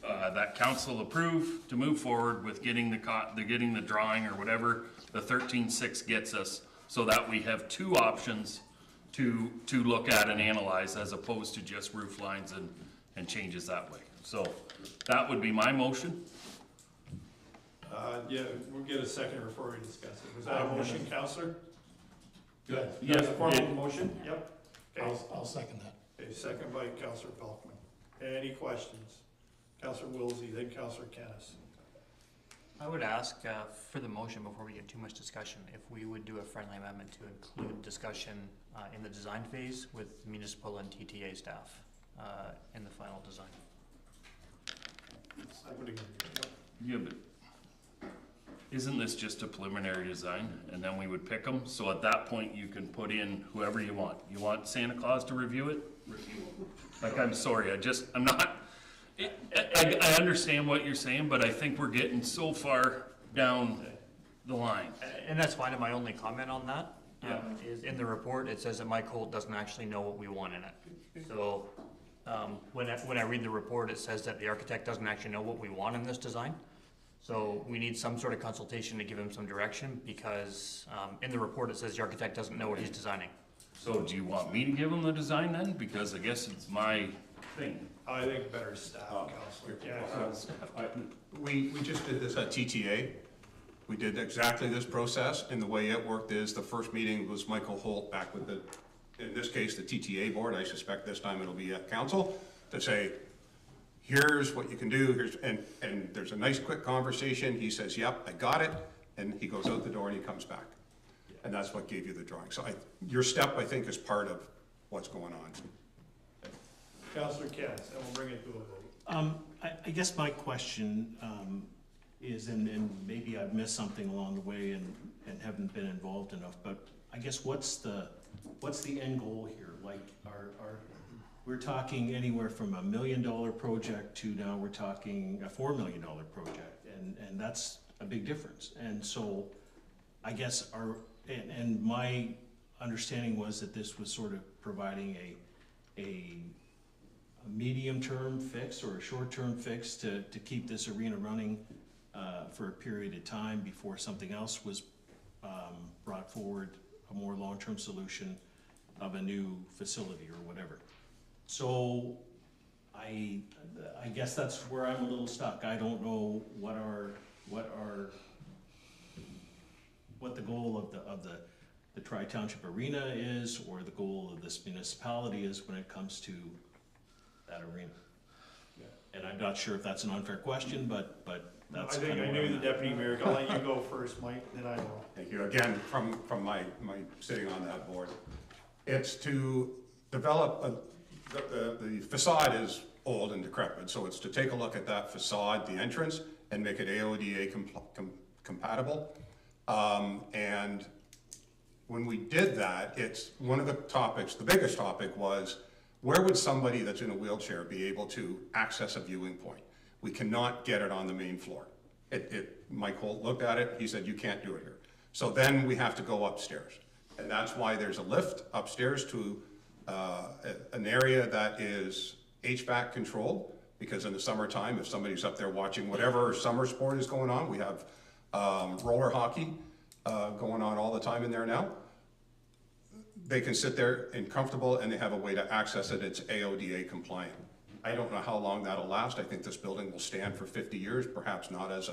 that council approve to move forward with getting the drawing or whatever the 13.6 gets us, so that we have 2 options to look at and analyze, as opposed to just roof lines and changes that way. So that would be my motion. Yeah, we'll get a seconder before we discuss it. Was that a motion, Councillor? Good. Yes, That's a formal it- motion? Yep. Okay. I'll second that. Okay, second by Councillor Pelkman. Any questions? Councillor Wilsey, then Councillor Canis. I would ask for the motion, before we get too much discussion, if we would do a friendly amendment to include discussion in the design phase with municipal and TTA staff in the final design. I would agree. Yeah, but isn't this just a preliminary design, and then we would pick them? So at that point, you can put in whoever you want. You want Santa Claus to review it? Review it. Like, I'm sorry, I'm not, I understand what you're saying, but I think we're getting so far down the line. And that's fine, and my only comment on that Yeah. is in the report, it says that Mike Holt doesn't actually know what we want in it. So when I read the report, it says that the architect doesn't actually know what we want in this design. So we need some sort of consultation to give him some direction, because in the report, it says the architect doesn't know what he's designing. So do you want me to give them the design then? Because I guess it's my thing. I think better staff, Councillor. Yeah. We just did this at TTA. We did exactly this process, and the way it worked is the first meeting was Michael Holt back with in this case, the TTA board. I suspect this time it'll be at council to say, here's what you can do, and there's a nice quick conversation. He says, yep, I got it, and he goes out the door and he comes back. And that's what gave you the drawing. So your step, I think, is part of what's going on. Councillor Canis, and we'll bring it to a vote. I guess my question is, and maybe I've missed something along the way and haven't been involved enough, but I guess what's the end goal here? Like, we're talking anywhere from $1 million project to now we're talking a $4 million project, and that's a big difference. And so I guess and my understanding was that this was sort of providing a medium-term fix or a short-term fix to keep this arena running for a period of time before something else was brought forward more long-term solution of a new facility or whatever. So I guess that's where I'm a little stuck. I don't know what the goal of the Tri-Township Arena is, or the goal of this municipality is when it comes to that arena. And I'm not sure if that's an unfair question, but that's I think kind of I knew the deputy mayor. I'll let you go first, Mike, then I will. Thank you. Again, from my sitting on that board, it's to develop the facade is old and decrepit, so it's to take a look at that facade, the entrance, and make it AODA compatible. And when we did that, it's one of the topics, the biggest topic was, where would somebody that's in a wheelchair be able to access a viewing point? We cannot get it on the main floor. Mike Holt looked at it, he said, you can't do it here. So then we have to go upstairs. And that's why there's a lift upstairs to an area that is HVAC controlled, because in the summertime, if somebody's up there watching whatever summer sport is going on, we have roller hockey going on all the time in there now. They can sit there and comfortable, and they have a way to access it. It's AODA compliant. I don't know how long that'll last. I think this building will stand for 50 years, perhaps not as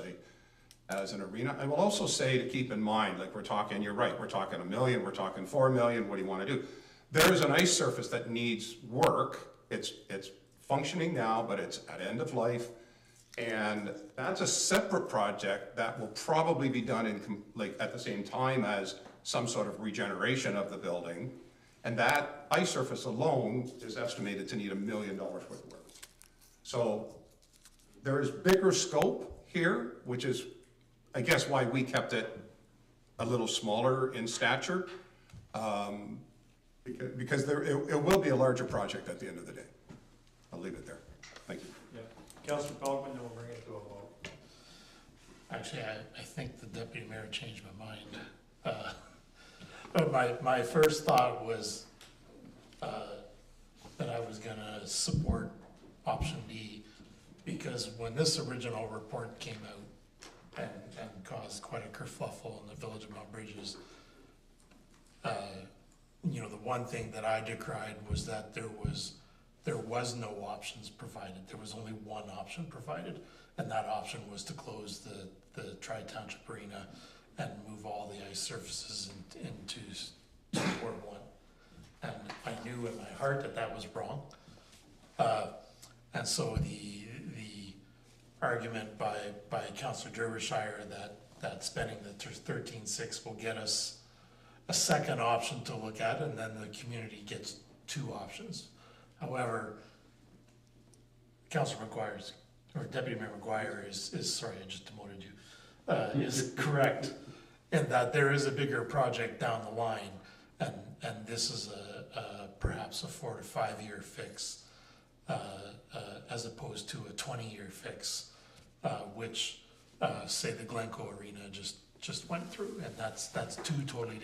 an arena. I will also say to keep in mind, like we're talking, you're right, we're talking $1 million, we're talking $4 million, what do you want to do? There's an ice surface that needs work. It's functioning now, but it's at end of life. And that's a separate project that will probably be done at the same time as some sort of regeneration of the building. And that ice surface alone is estimated to need $1 million worth of work. So there is bigger scope here, which is, I guess, why we kept it a little smaller in stature, because it will be a larger project at the end of the day. I'll leave it there. Thank you. Yeah. Councillor Pelkman, then we'll bring it to a vote. Actually, I think the deputy mayor changed my mind. My first thought was that I was gonna support option D, because when this original report came out and caused quite a kerfuffle in the village of Mount Bridges, you know, the one thing that I decried was that there was no options provided. There was only one option provided, and that option was to close the Tri-Township Arena and move all the ice surfaces into Ward 1. And I knew in my heart that was wrong. And so the argument by Councillor Derbyshire that spending the 13.6 will get us a second option to look at, and then the community gets two options. However, Councillor McGuire's, or Deputy Mayor McGuire is sorry, I just demoted you, is correct in that there is a bigger project down the line, and this is perhaps a 4 to 5 year fix, as opposed to a 20-year fix, which say the Glencoe Arena just went through, and that's two totally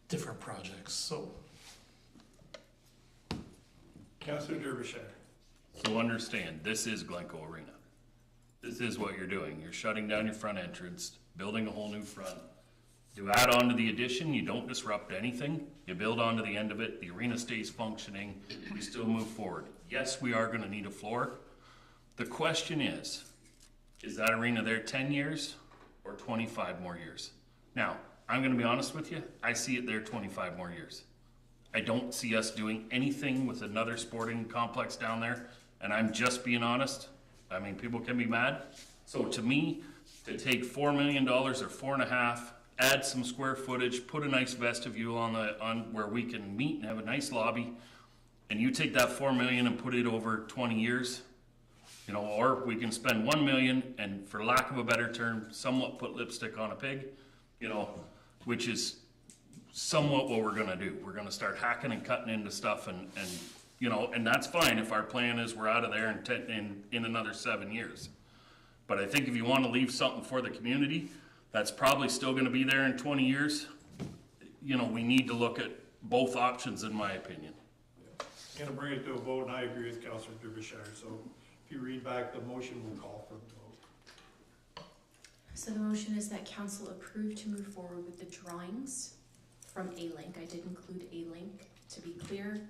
different projects. So, Councillor Derbyshire. So understand, this is Glencoe Arena. This is what you're doing. You're shutting down your front entrance, building a whole new front. You add on to the addition, you don't disrupt anything. You build onto the end of it, the arena stays functioning, we still move forward. Yes, we are gonna need a floor. The question is that arena there 10 years or 25 more years? Now, I'm gonna be honest with you, I see it there 25 more years. I don't see us doing anything with another sporting complex down there, and I'm just being honest. I mean, people can be mad. So to me, to take $4 million or 4.5, add some square footage, put a nice vestibule on where we can meet and have a nice lobby, and you take that $4 million and put it over 20 years, you know, or we can spend $1 million and, for lack of a better term, somewhat put lipstick on a pig, you know, which is somewhat what we're gonna do. We're gonna start hacking and cutting into stuff, and you know, and that's fine if our plan is we're out of there in another 7 years. But I think if you want to leave something for the community that's probably still going to be there in 20 years, you know, we need to look at both options, in my opinion. I'm gonna bring it to a vote, and I agree with Councillor Derbyshire. So if you read back the motion, we'll call for the vote. So the motion is that council approve to move forward with the drawings from A-Link. I did include A-Link to be clear,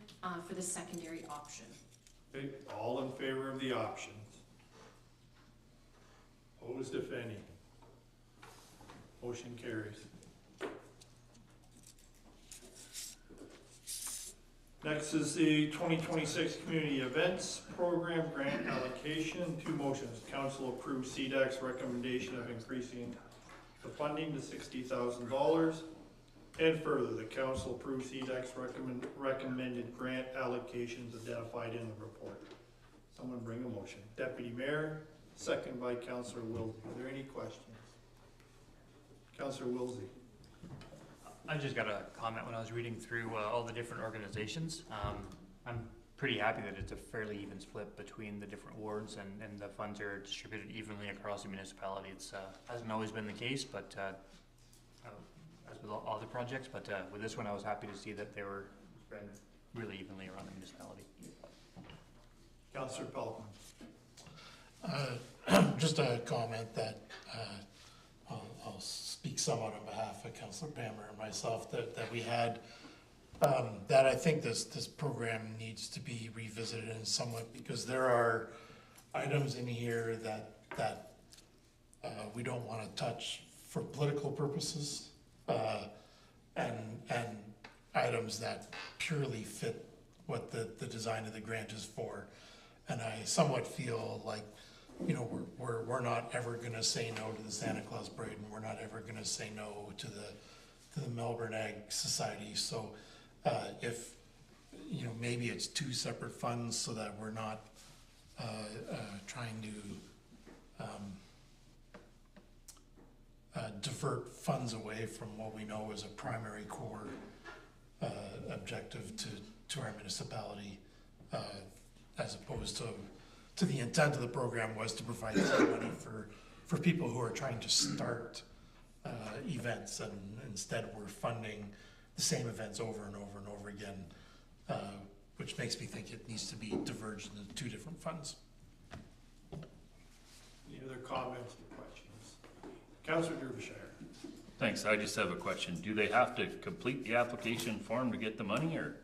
for the secondary option. Okay, all in favor of the options? Opposed, if any? Motion carries. Next is the 2026 Community Events Program Grant Allocation. Two motions. Council approves CDAC's recommendation of increasing the funding to $60,000. And further, the council approves CDAC's recommended grant allocations identified in the report. Someone bring a motion. Deputy Mayor, second by Councillor Wilsey. Are there any questions? Councillor Wilsey. I just got a comment when I was reading through all the different organizations. I'm pretty happy that it's a fairly even split between the different wards and the funds are distributed evenly across the municipality. It's hasn't always been the case, but as with all other projects, but with this one I was happy to see that they were spread really evenly around the municipality. Councillor Pelton. Just a comment that I'll speak somewhat on behalf of Councillor Pammer and myself, that we had, that I think this program needs to be revisited in somewhat, because there are items in here that we don't want to touch for political purposes, and items that purely fit what the design of the grant is for. And I somewhat feel like, you know, we're not ever gonna say no to the Santa Claus Parade, and we're not ever gonna say no to the Melbourne Ag Society. So if, you know, maybe it's two separate funds so that we're not trying to divert funds away from what we know is a primary core objective to our municipality, as opposed to the intent of the program was to provide money for people who are trying to start events, and instead we're funding the same events over and over and over again, which makes me think it needs to be diverged into two different funds. Any other comments or questions? Councillor Derbyshire. Thanks, I just have a question. Do they have to complete the application form to get the money, or?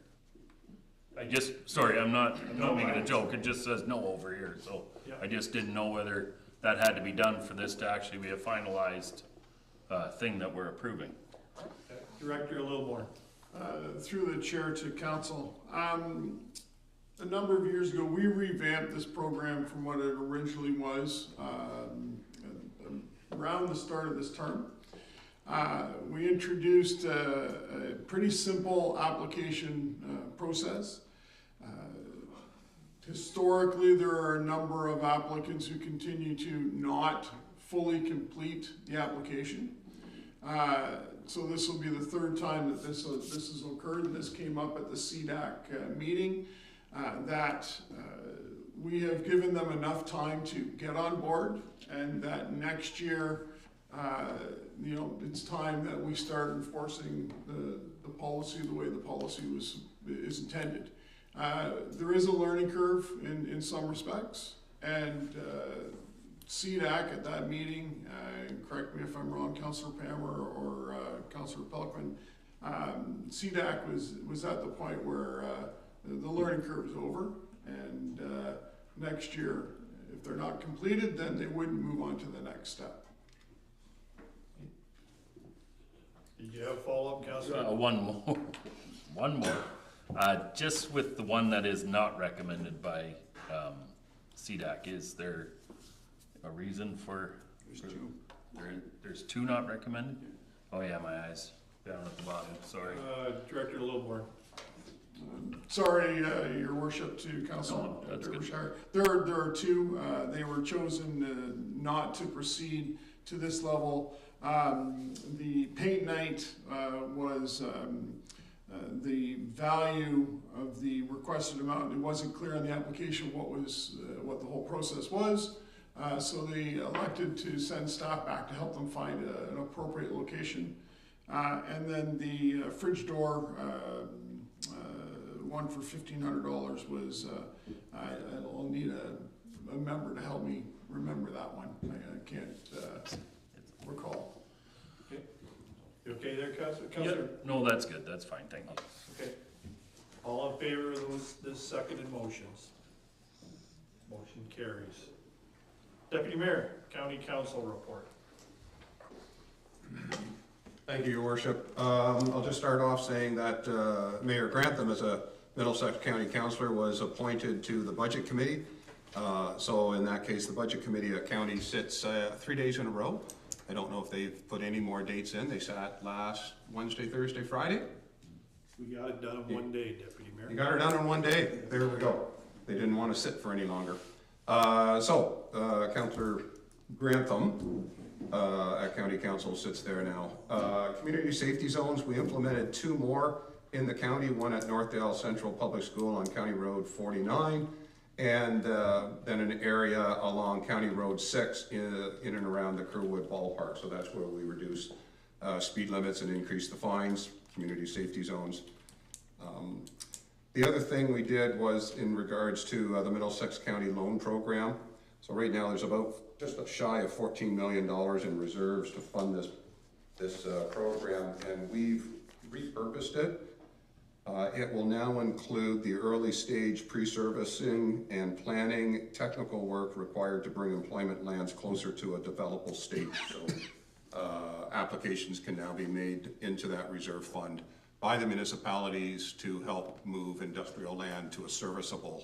Sorry, I'm not making a joke, it just says no over here, so Yeah. I just didn't know whether that had to be done for this to actually be a finalized thing that we're approving. Okay. Director, a little more. Through the chair to council. A number of years ago, we revamped this program from what it originally was around the start of this term. We introduced a pretty simple application process. Historically, there are a number of applicants who continue to not fully complete the application. So this will be the third time that this has occurred, and this came up at the CDAC meeting, that we have given them enough time to get on board, and that next year, you know, it's time that we start enforcing the policy the way the policy is intended. There is a learning curve in some respects, and CDAC at that meeting, correct me if I'm wrong, Councillor Pammer or Councillor Pelkman, CDAC was at the point where the learning curve is over, and next year, if they're not completed, then they wouldn't move on to the next step. Did you have a follow-up, Councillor? One more. Just with the one that is not recommended by CDAC, is there a reason for? There's two. There's two not recommended? Oh yeah, my eyes down at the bottom, sorry. Director, a little more. Sorry, Your Worship, to Council Derbyshire. There are two. They were chosen not to proceed to this level. The paint night was the value of the requested amount. It wasn't clear on the application what the whole process was. So they elected to send staff back to help them find an appropriate location. And then the fridge door one for $1,500 was, I'll need a member to help me remember that one. I can't recall. Okay. You okay there, Councillor? No, that's good, that's fine, thank you. Okay. All in favor of the seconded motions? Motion carries. Deputy Mayor, County Council report. Thank you, Your Worship. I'll just start off saying that Mayor Grantham, as a Middlesex County Councillor, was appointed to the Budget Committee. So in that case, the Budget Committee at County sits 3 days in a row. I don't know if they've put any more dates in. They sat last Wednesday, Thursday, Friday. We got it done in one day, Deputy Mayor. You got her done in one day. There we go. They didn't want to sit for any longer. Councillor Grantham at County Council sits there now. Community safety zones, we implemented 2 more in the county, one at Northdale Central Public School on County Road 49, and then an area along County Road 6 in and around the Kerwood Ballpark. So that's where we reduced speed limits and increased the fines, community safety zones. The other thing we did was in regards to the Middlesex County Loan Program. So right now there's about just shy of $14 million in reserves to fund this program, and we've repurposed it. It will now include the early stage pre-servicing and planning technical work required to bring employment lands closer to a developable state. So applications can now be made into that reserve fund by the municipalities to help move industrial land to a serviceable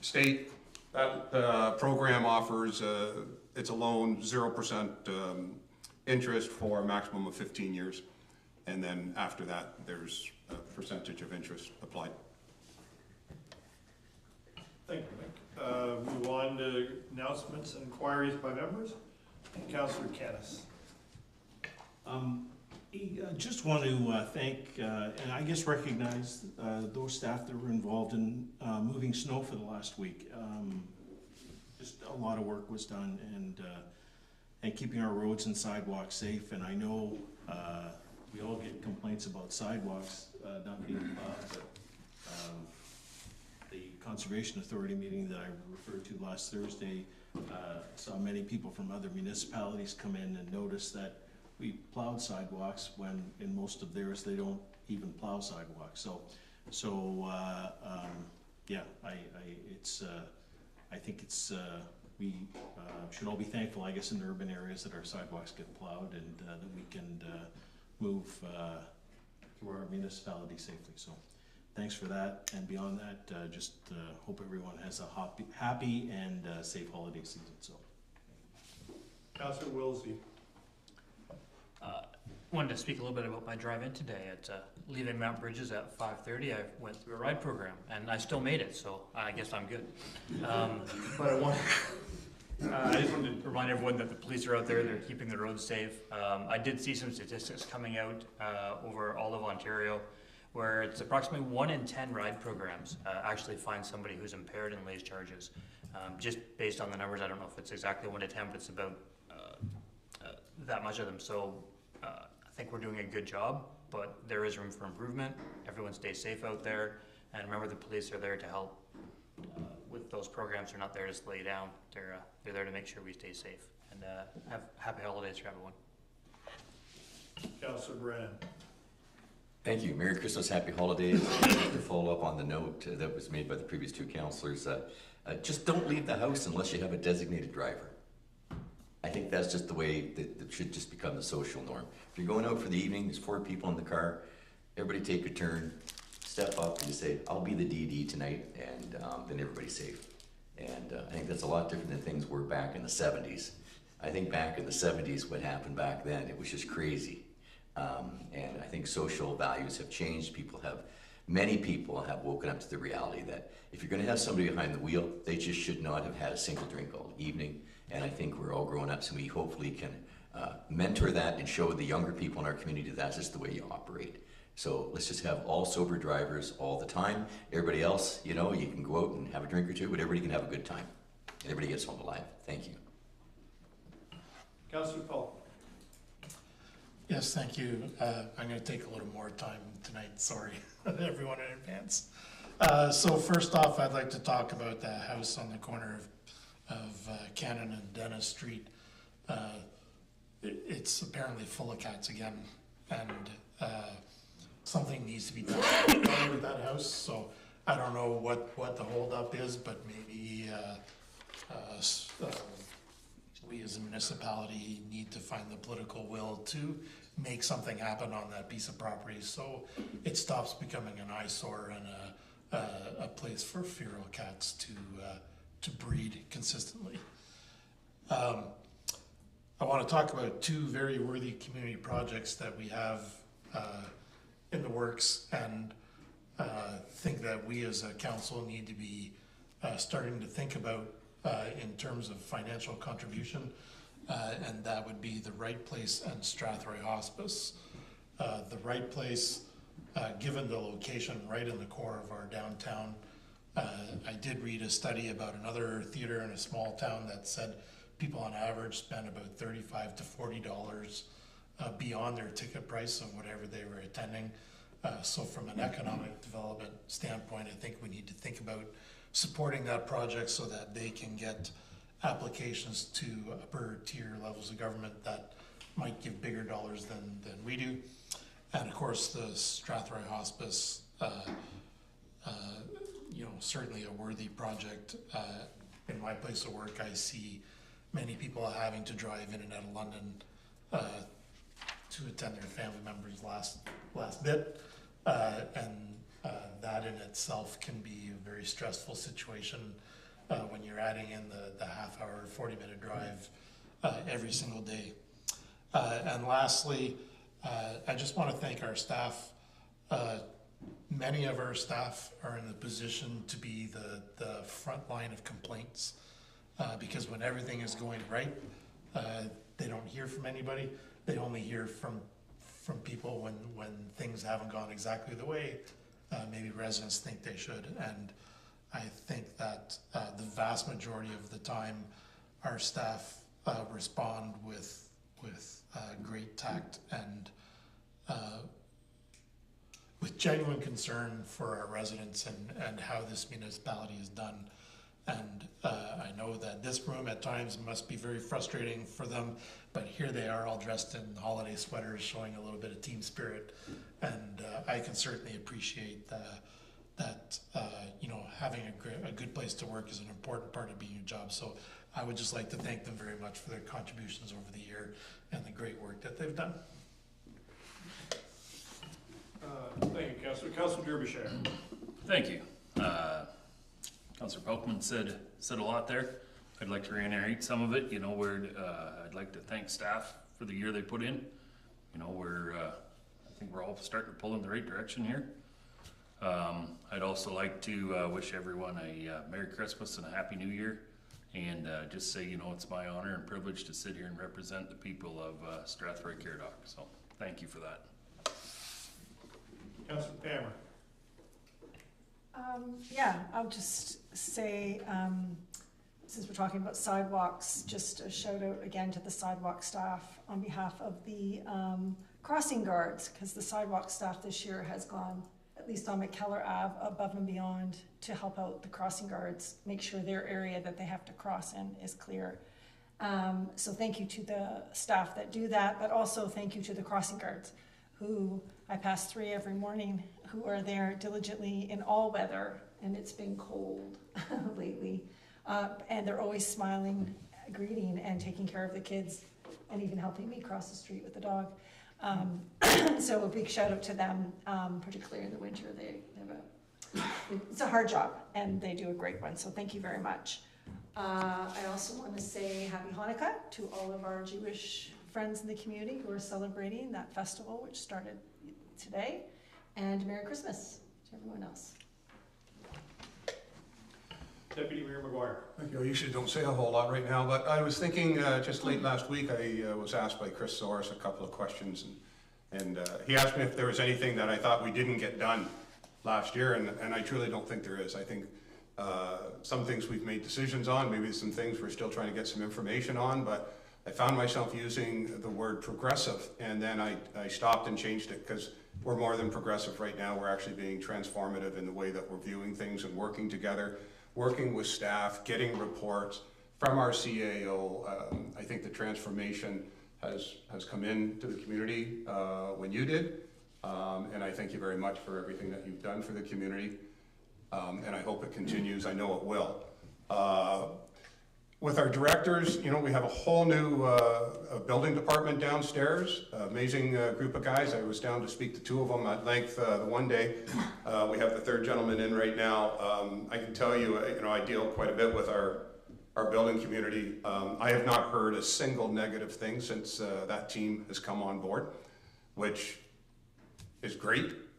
state. That program offers, it's a loan, 0% interest for a maximum of 15 years. And then after that, there's a percentage of interest applied. Thank you, Mike. Move on to announcements and inquiries by members. Councillor Canis. Just want to thank and I guess recognize those staff that were involved in moving snow for the last week. Just a lot of work was done, and keeping our roads and sidewalks safe. And I know we all get complaints about sidewalks not being plowed, but the Conservation Authority meeting that I referred to last Thursday saw many people from other municipalities come in and notice that we plowed sidewalks when in most of theirs they don't even plow sidewalks. Yeah, I think it's we should all be thankful, I guess, in the urban areas that our sidewalks get plowed and that we can move through our municipality safely. So thanks for that, and beyond that, just hope everyone has a happy and safe holiday season. So, Councillor Wilsey. Wanted to speak a little bit about my drive-in today. At leaving Mount Bridges at 5:30, I went through a ride program, and I still made it, so I guess I'm good. But I just wanted to remind everyone that the police are out there, they're keeping the roads safe. I did see some statistics coming out over all of Ontario, where it's approximately 1 in 10 ride programs actually find somebody who's impaired and lays charges. Just based on the numbers, I don't know if it's exactly 1 to 10, but it's about that much of them. So I think we're doing a good job, but there is room for improvement. Everyone stay safe out there, and remember the police are there to help with those programs. They're not there to slow you down. They're there to make sure we stay safe. And have happy holidays for everyone. Councillor Brennan. Thank you. Merry Christmas, Happy Holidays. To follow up on the note that was made by the previous 2 councillors, just don't leave the house unless you have a designated driver. I think that's just the way that should just become the social norm. If you're going out for the evening, there's 4 people in the car, everybody take a turn, step up and you say, I'll be the DD tonight, and then everybody's safe. And I think that's a lot different than things were back in the 70s. I think back in the 70s, what happened back then, it was just crazy. And I think social values have changed. Many people have woken up to the reality that if you're gonna have somebody behind the wheel, they just should not have had a single drink all evening. And I think we're all grown ups, and we hopefully can mentor that and show the younger people in our community that's just the way you operate. So let's just have all sober drivers all the time. Everybody else, you can go out and have a drink or two, but everybody can have a good time. And everybody gets home alive. Thank you. Councillor Paul. Yes, thank you. I'm going to take a little more time tonight. Sorry, everyone in advance. So first off, I'd like to talk about the house on the corner of Cannon and Dennis Street. it's apparently full of cats again, and something needs to be done with that house. So I don't know what the holdup is, but maybe we as a municipality need to find the political will to make something happen on that piece of property, so it stops becoming an eyesore and a place for feral cats to breed consistently. I want to talk about two very worthy community projects that we have in the works, and think that we as a council need to be starting to think about in terms of financial contribution, and that would be the Right Place and Strathroy Hospice. The Right Place, given the location right in the core of our downtown, I did read a study about another theater in a small town that said people on average spend about $35 to $40 beyond their ticket price of whatever they were attending. So from an economic development standpoint, I think we need to think about supporting that project so that they can get applications to upper tier levels of government that might give bigger dollars than we do. And of course, the Strathroy Hospice, certainly a worthy project. In my place of work, I see many people having to drive in and out of London to attend their family members' last bit, and that in itself can be a very stressful situation when you're adding in the half-hour, 40-minute drive every single day. And lastly, I just want to thank our staff. Many of our staff are in the position to be the front line of complaints, because when everything is going right, they don't hear from anybody. They only hear from people when things haven't gone exactly the way maybe residents think they should. And I think that the vast majority of the time, our staff respond with great tact and with genuine concern for our residents and how this municipality is done. And I know that this room at times must be very frustrating for them, but here they are all dressed in holiday sweaters, showing a little bit of team spirit. And I can certainly appreciate that having a good place to work is an important part of being a job. So I would just like to thank them very much for their contributions over the year and the great work that they've done. Thank you, Councillor. Councillor Derbyshire. Thank you. Councillor Pelkman said a lot there. I'd like to reiterate some of it, where I'd like to thank staff for the year they put in. I think we're all starting to pull in the right direction here. I'd also like to wish everyone a Merry Christmas and a Happy New Year, and just say, it's my honor and privilege to sit here and represent the people of Strathroy-Caradoc. So thank you for that. Councillor Palmer. I'll just say, since we're talking about sidewalks, just a shout out again to the sidewalk staff on behalf of the crossing guards, because the sidewalk staff this year has gone, at least on McKellar Ave, above and beyond to help out the crossing guards, make sure their area that they have to cross in is clear. So thank you to the staff that do that, but also thank you to the crossing guards, who I pass 3 every morning, who are there diligently in all weather, and it's been cold lately. And they're always smiling, greeting, and taking care of the kids, and even helping me cross the street with the dog. So a big shout out to them, particularly in the winter. It's a hard job, and they do a great one, so thank you very much. I also want to say Happy Hanukkah to all of our Jewish friends in the community who are celebrating that festival, which started today, and Merry Christmas to everyone else. Deputy Mayor McGuire. Thank you. I usually don't say a whole lot right now, but I was thinking just late last week, I was asked by Chris Soros a couple of questions, and he asked me if there was anything that I thought we didn't get done last year, and I truly don't think there is. I think some things we've made decisions on, maybe some things we're still trying to get some information on, but I found myself using the word progressive, and then I stopped and changed it, because we're more than progressive right now. We're actually being transformative in the way that we're viewing things and working together, working with staff, getting reports from our CAO. I think the transformation has come into the community when you did. And I thank you very much for everything that you've done for the community. And I hope it continues. I know it will. With our directors, you know, we have a whole new building department downstairs. Amazing group of guys. I was down to speak to two of them at length the one day. We have the third gentleman in right now. I can tell you, you know, I deal quite a bit with our building community. I have not heard a single negative thing since that team has come on board, which is great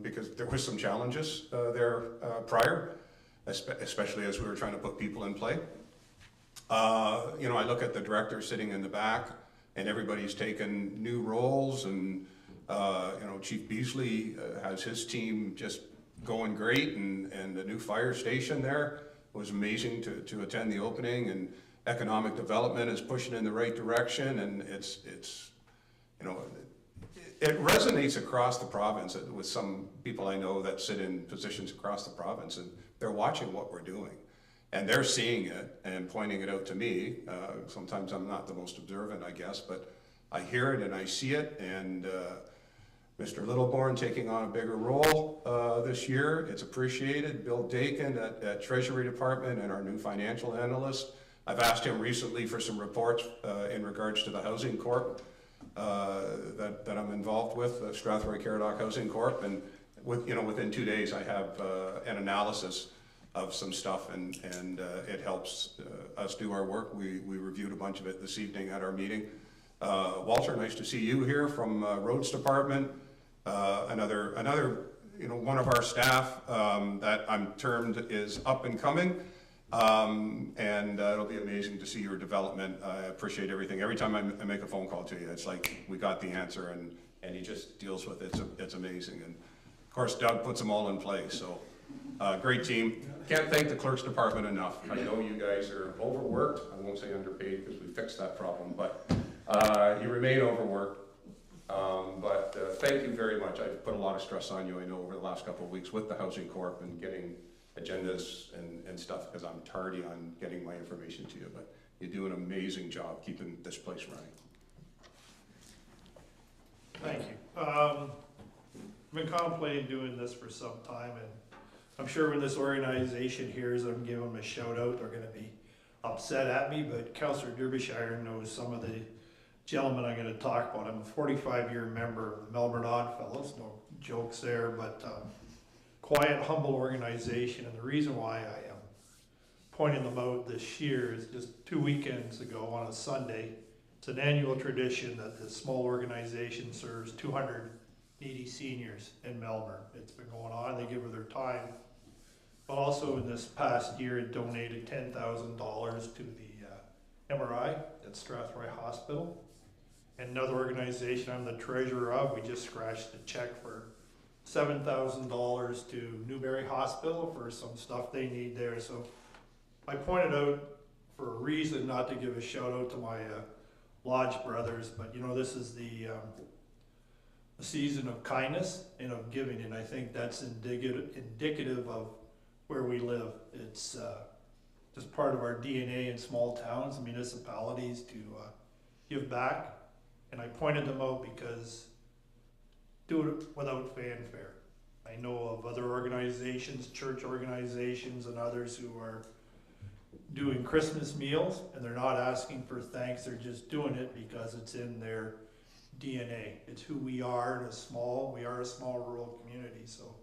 because there was some challenges there prior, especially as we were trying to put people in play. You know, I look at the director sitting in the back, and everybody's taken new roles, and you know, Chief Beasley has his team just going great, and the new fire station there was amazing to attend the opening, and economic development is pushing in the right direction, and it's you know, it resonates across the province with some people I know that sit in positions across the province, and they're watching what we're doing. And they're seeing it and pointing it out to me. Sometimes I'm not the most observant, I guess, but I hear it and I see it. And Mr. Littleborn taking on a bigger role this year, it's appreciated. Bill Dakin at Treasury Department and our new financial analyst. I've asked him recently for some reports in regards to the Housing Corp that I'm involved with, Strathroy-Caradoc Housing Corp. And within 2 days I have an analysis of some stuff, and it helps us do our work. We reviewed a bunch of it this evening at our meeting. Walter, nice to see you here from Roads Department. Another you know, one of our staff that I'm termed is up and coming, and it'll be amazing to see your development. I appreciate everything. Every time I make a phone call to you, it's like we got the answer, and he just deals with it. It's amazing, and of course Doug puts them all in place. So. Great team. Can't thank the clerk's department enough. I know you guys are overworked. I won't say underpaid because we fixed that problem, but you remain overworked. But thank you very much. I've put a lot of stress on you, I know, over the last couple of weeks with the Housing Corp and getting agendas and stuff because I'm tardy on getting my information to you. But you do an amazing job keeping this place running. Thank you. I've been contemplating doing this for some time, and I'm sure when this organization hears I'm giving them a shout out, they're gonna be upset at me, but Councillor Derbyshire knows some of the gentlemen I'm gonna talk about. I'm a 45-year member of the Melbourne Oddfellows, no jokes there, but quiet, humble organization, and the reason why I am pointing them out this year is just 2 weekends ago on a Sunday, it's an annual tradition that this small organization serves 200 needy seniors in Melbourne. It's been going on, they give her their time. But also in this past year, it donated $10,000 to the MRI at Strathroy Hospital. And another organization I'm the treasurer of, we just scratched a check for $7,000 to Newberry Hospital for some stuff they need there. So I pointed out for a reason not to give a shout out to my lodge brothers, but you know, this is the season of kindness and of giving, and I think that's indicative of where we live. It's just part of our DNA in small towns and municipalities to give back, and I pointed them out because do it without fanfare. I know of other organizations, church organizations and others who are doing Christmas meals, and they're not asking for thanks, they're just doing it because it's in their DNA. It's who we are in we are a small rural community. So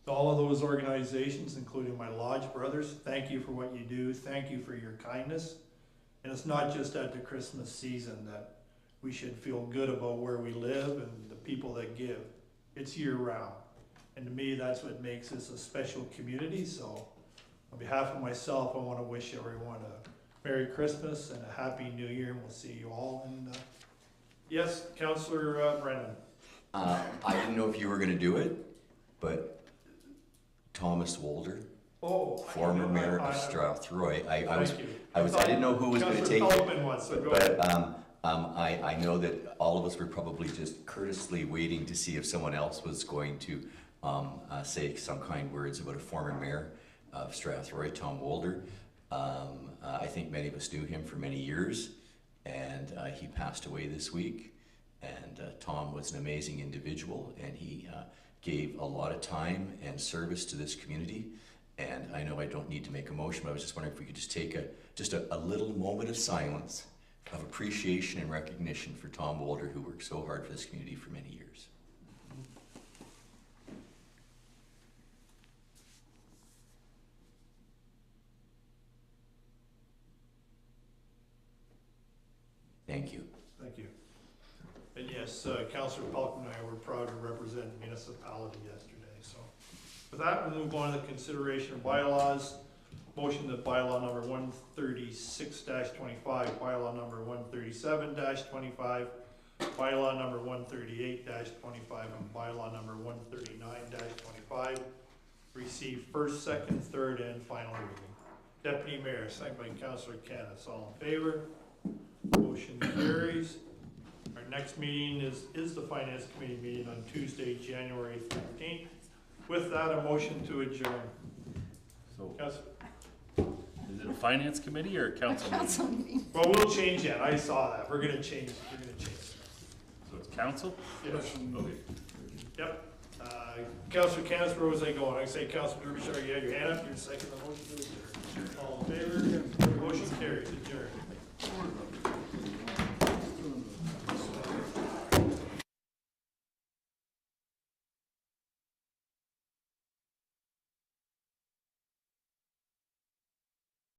to all of those organizations, including my lodge brothers, thank you for what you do. Thank you for your kindness. And it's not just at the Christmas season that we should feel good about where we live and the people that give. It's year round. And to me, that's what makes this a special community. So on behalf of myself, I want to wish everyone a Merry Christmas and a Happy New Year, and we'll see you all. And yes, Councillor Brennan. I didn't know if you were going to do it, but Thomas Wolder, former mayor of Strathroy. I didn't know who was going to take it, but I know that all of us were probably just courteously waiting to see if someone else was going to say some kind words about a former mayor of Strathroy, Tom Wolder. I think many of us knew him for many years, and he passed away this week. And Tom was an amazing individual, and he gave a lot of time and service to this community. And I know I don't need to make a motion, but I was just wondering if we could just take a little moment of silence of appreciation and recognition for Tom Boulder, who worked so hard for this community for many years. Thank you. Thank you. And yes, Councillor Pelkman and I were proud to represent municipality yesterday. So with that, we'll move on to the consideration of bylaws. Motion that bylaw number 136-25, bylaw number 137-25, bylaw number 138-25, and bylaw number 139-25 receive first, second, third, and final reading. Deputy Mayor, second by Councillor Canis. All in favor? Motion carries. Our next meeting is the Finance Committee meeting on Tuesday, January 13th. With that, a motion to adjourn. So, Councillor? is it a finance committee or a council meeting? Well, we'll change that. I saw that. We're gonna change. So it's council? Yes. Okay. Yep. Councillor Canis, where was I going? I say Councillor Derbyshire, you had your hand up. You're second the motion to adjourn. All in favor? Motion carries. Adjourned.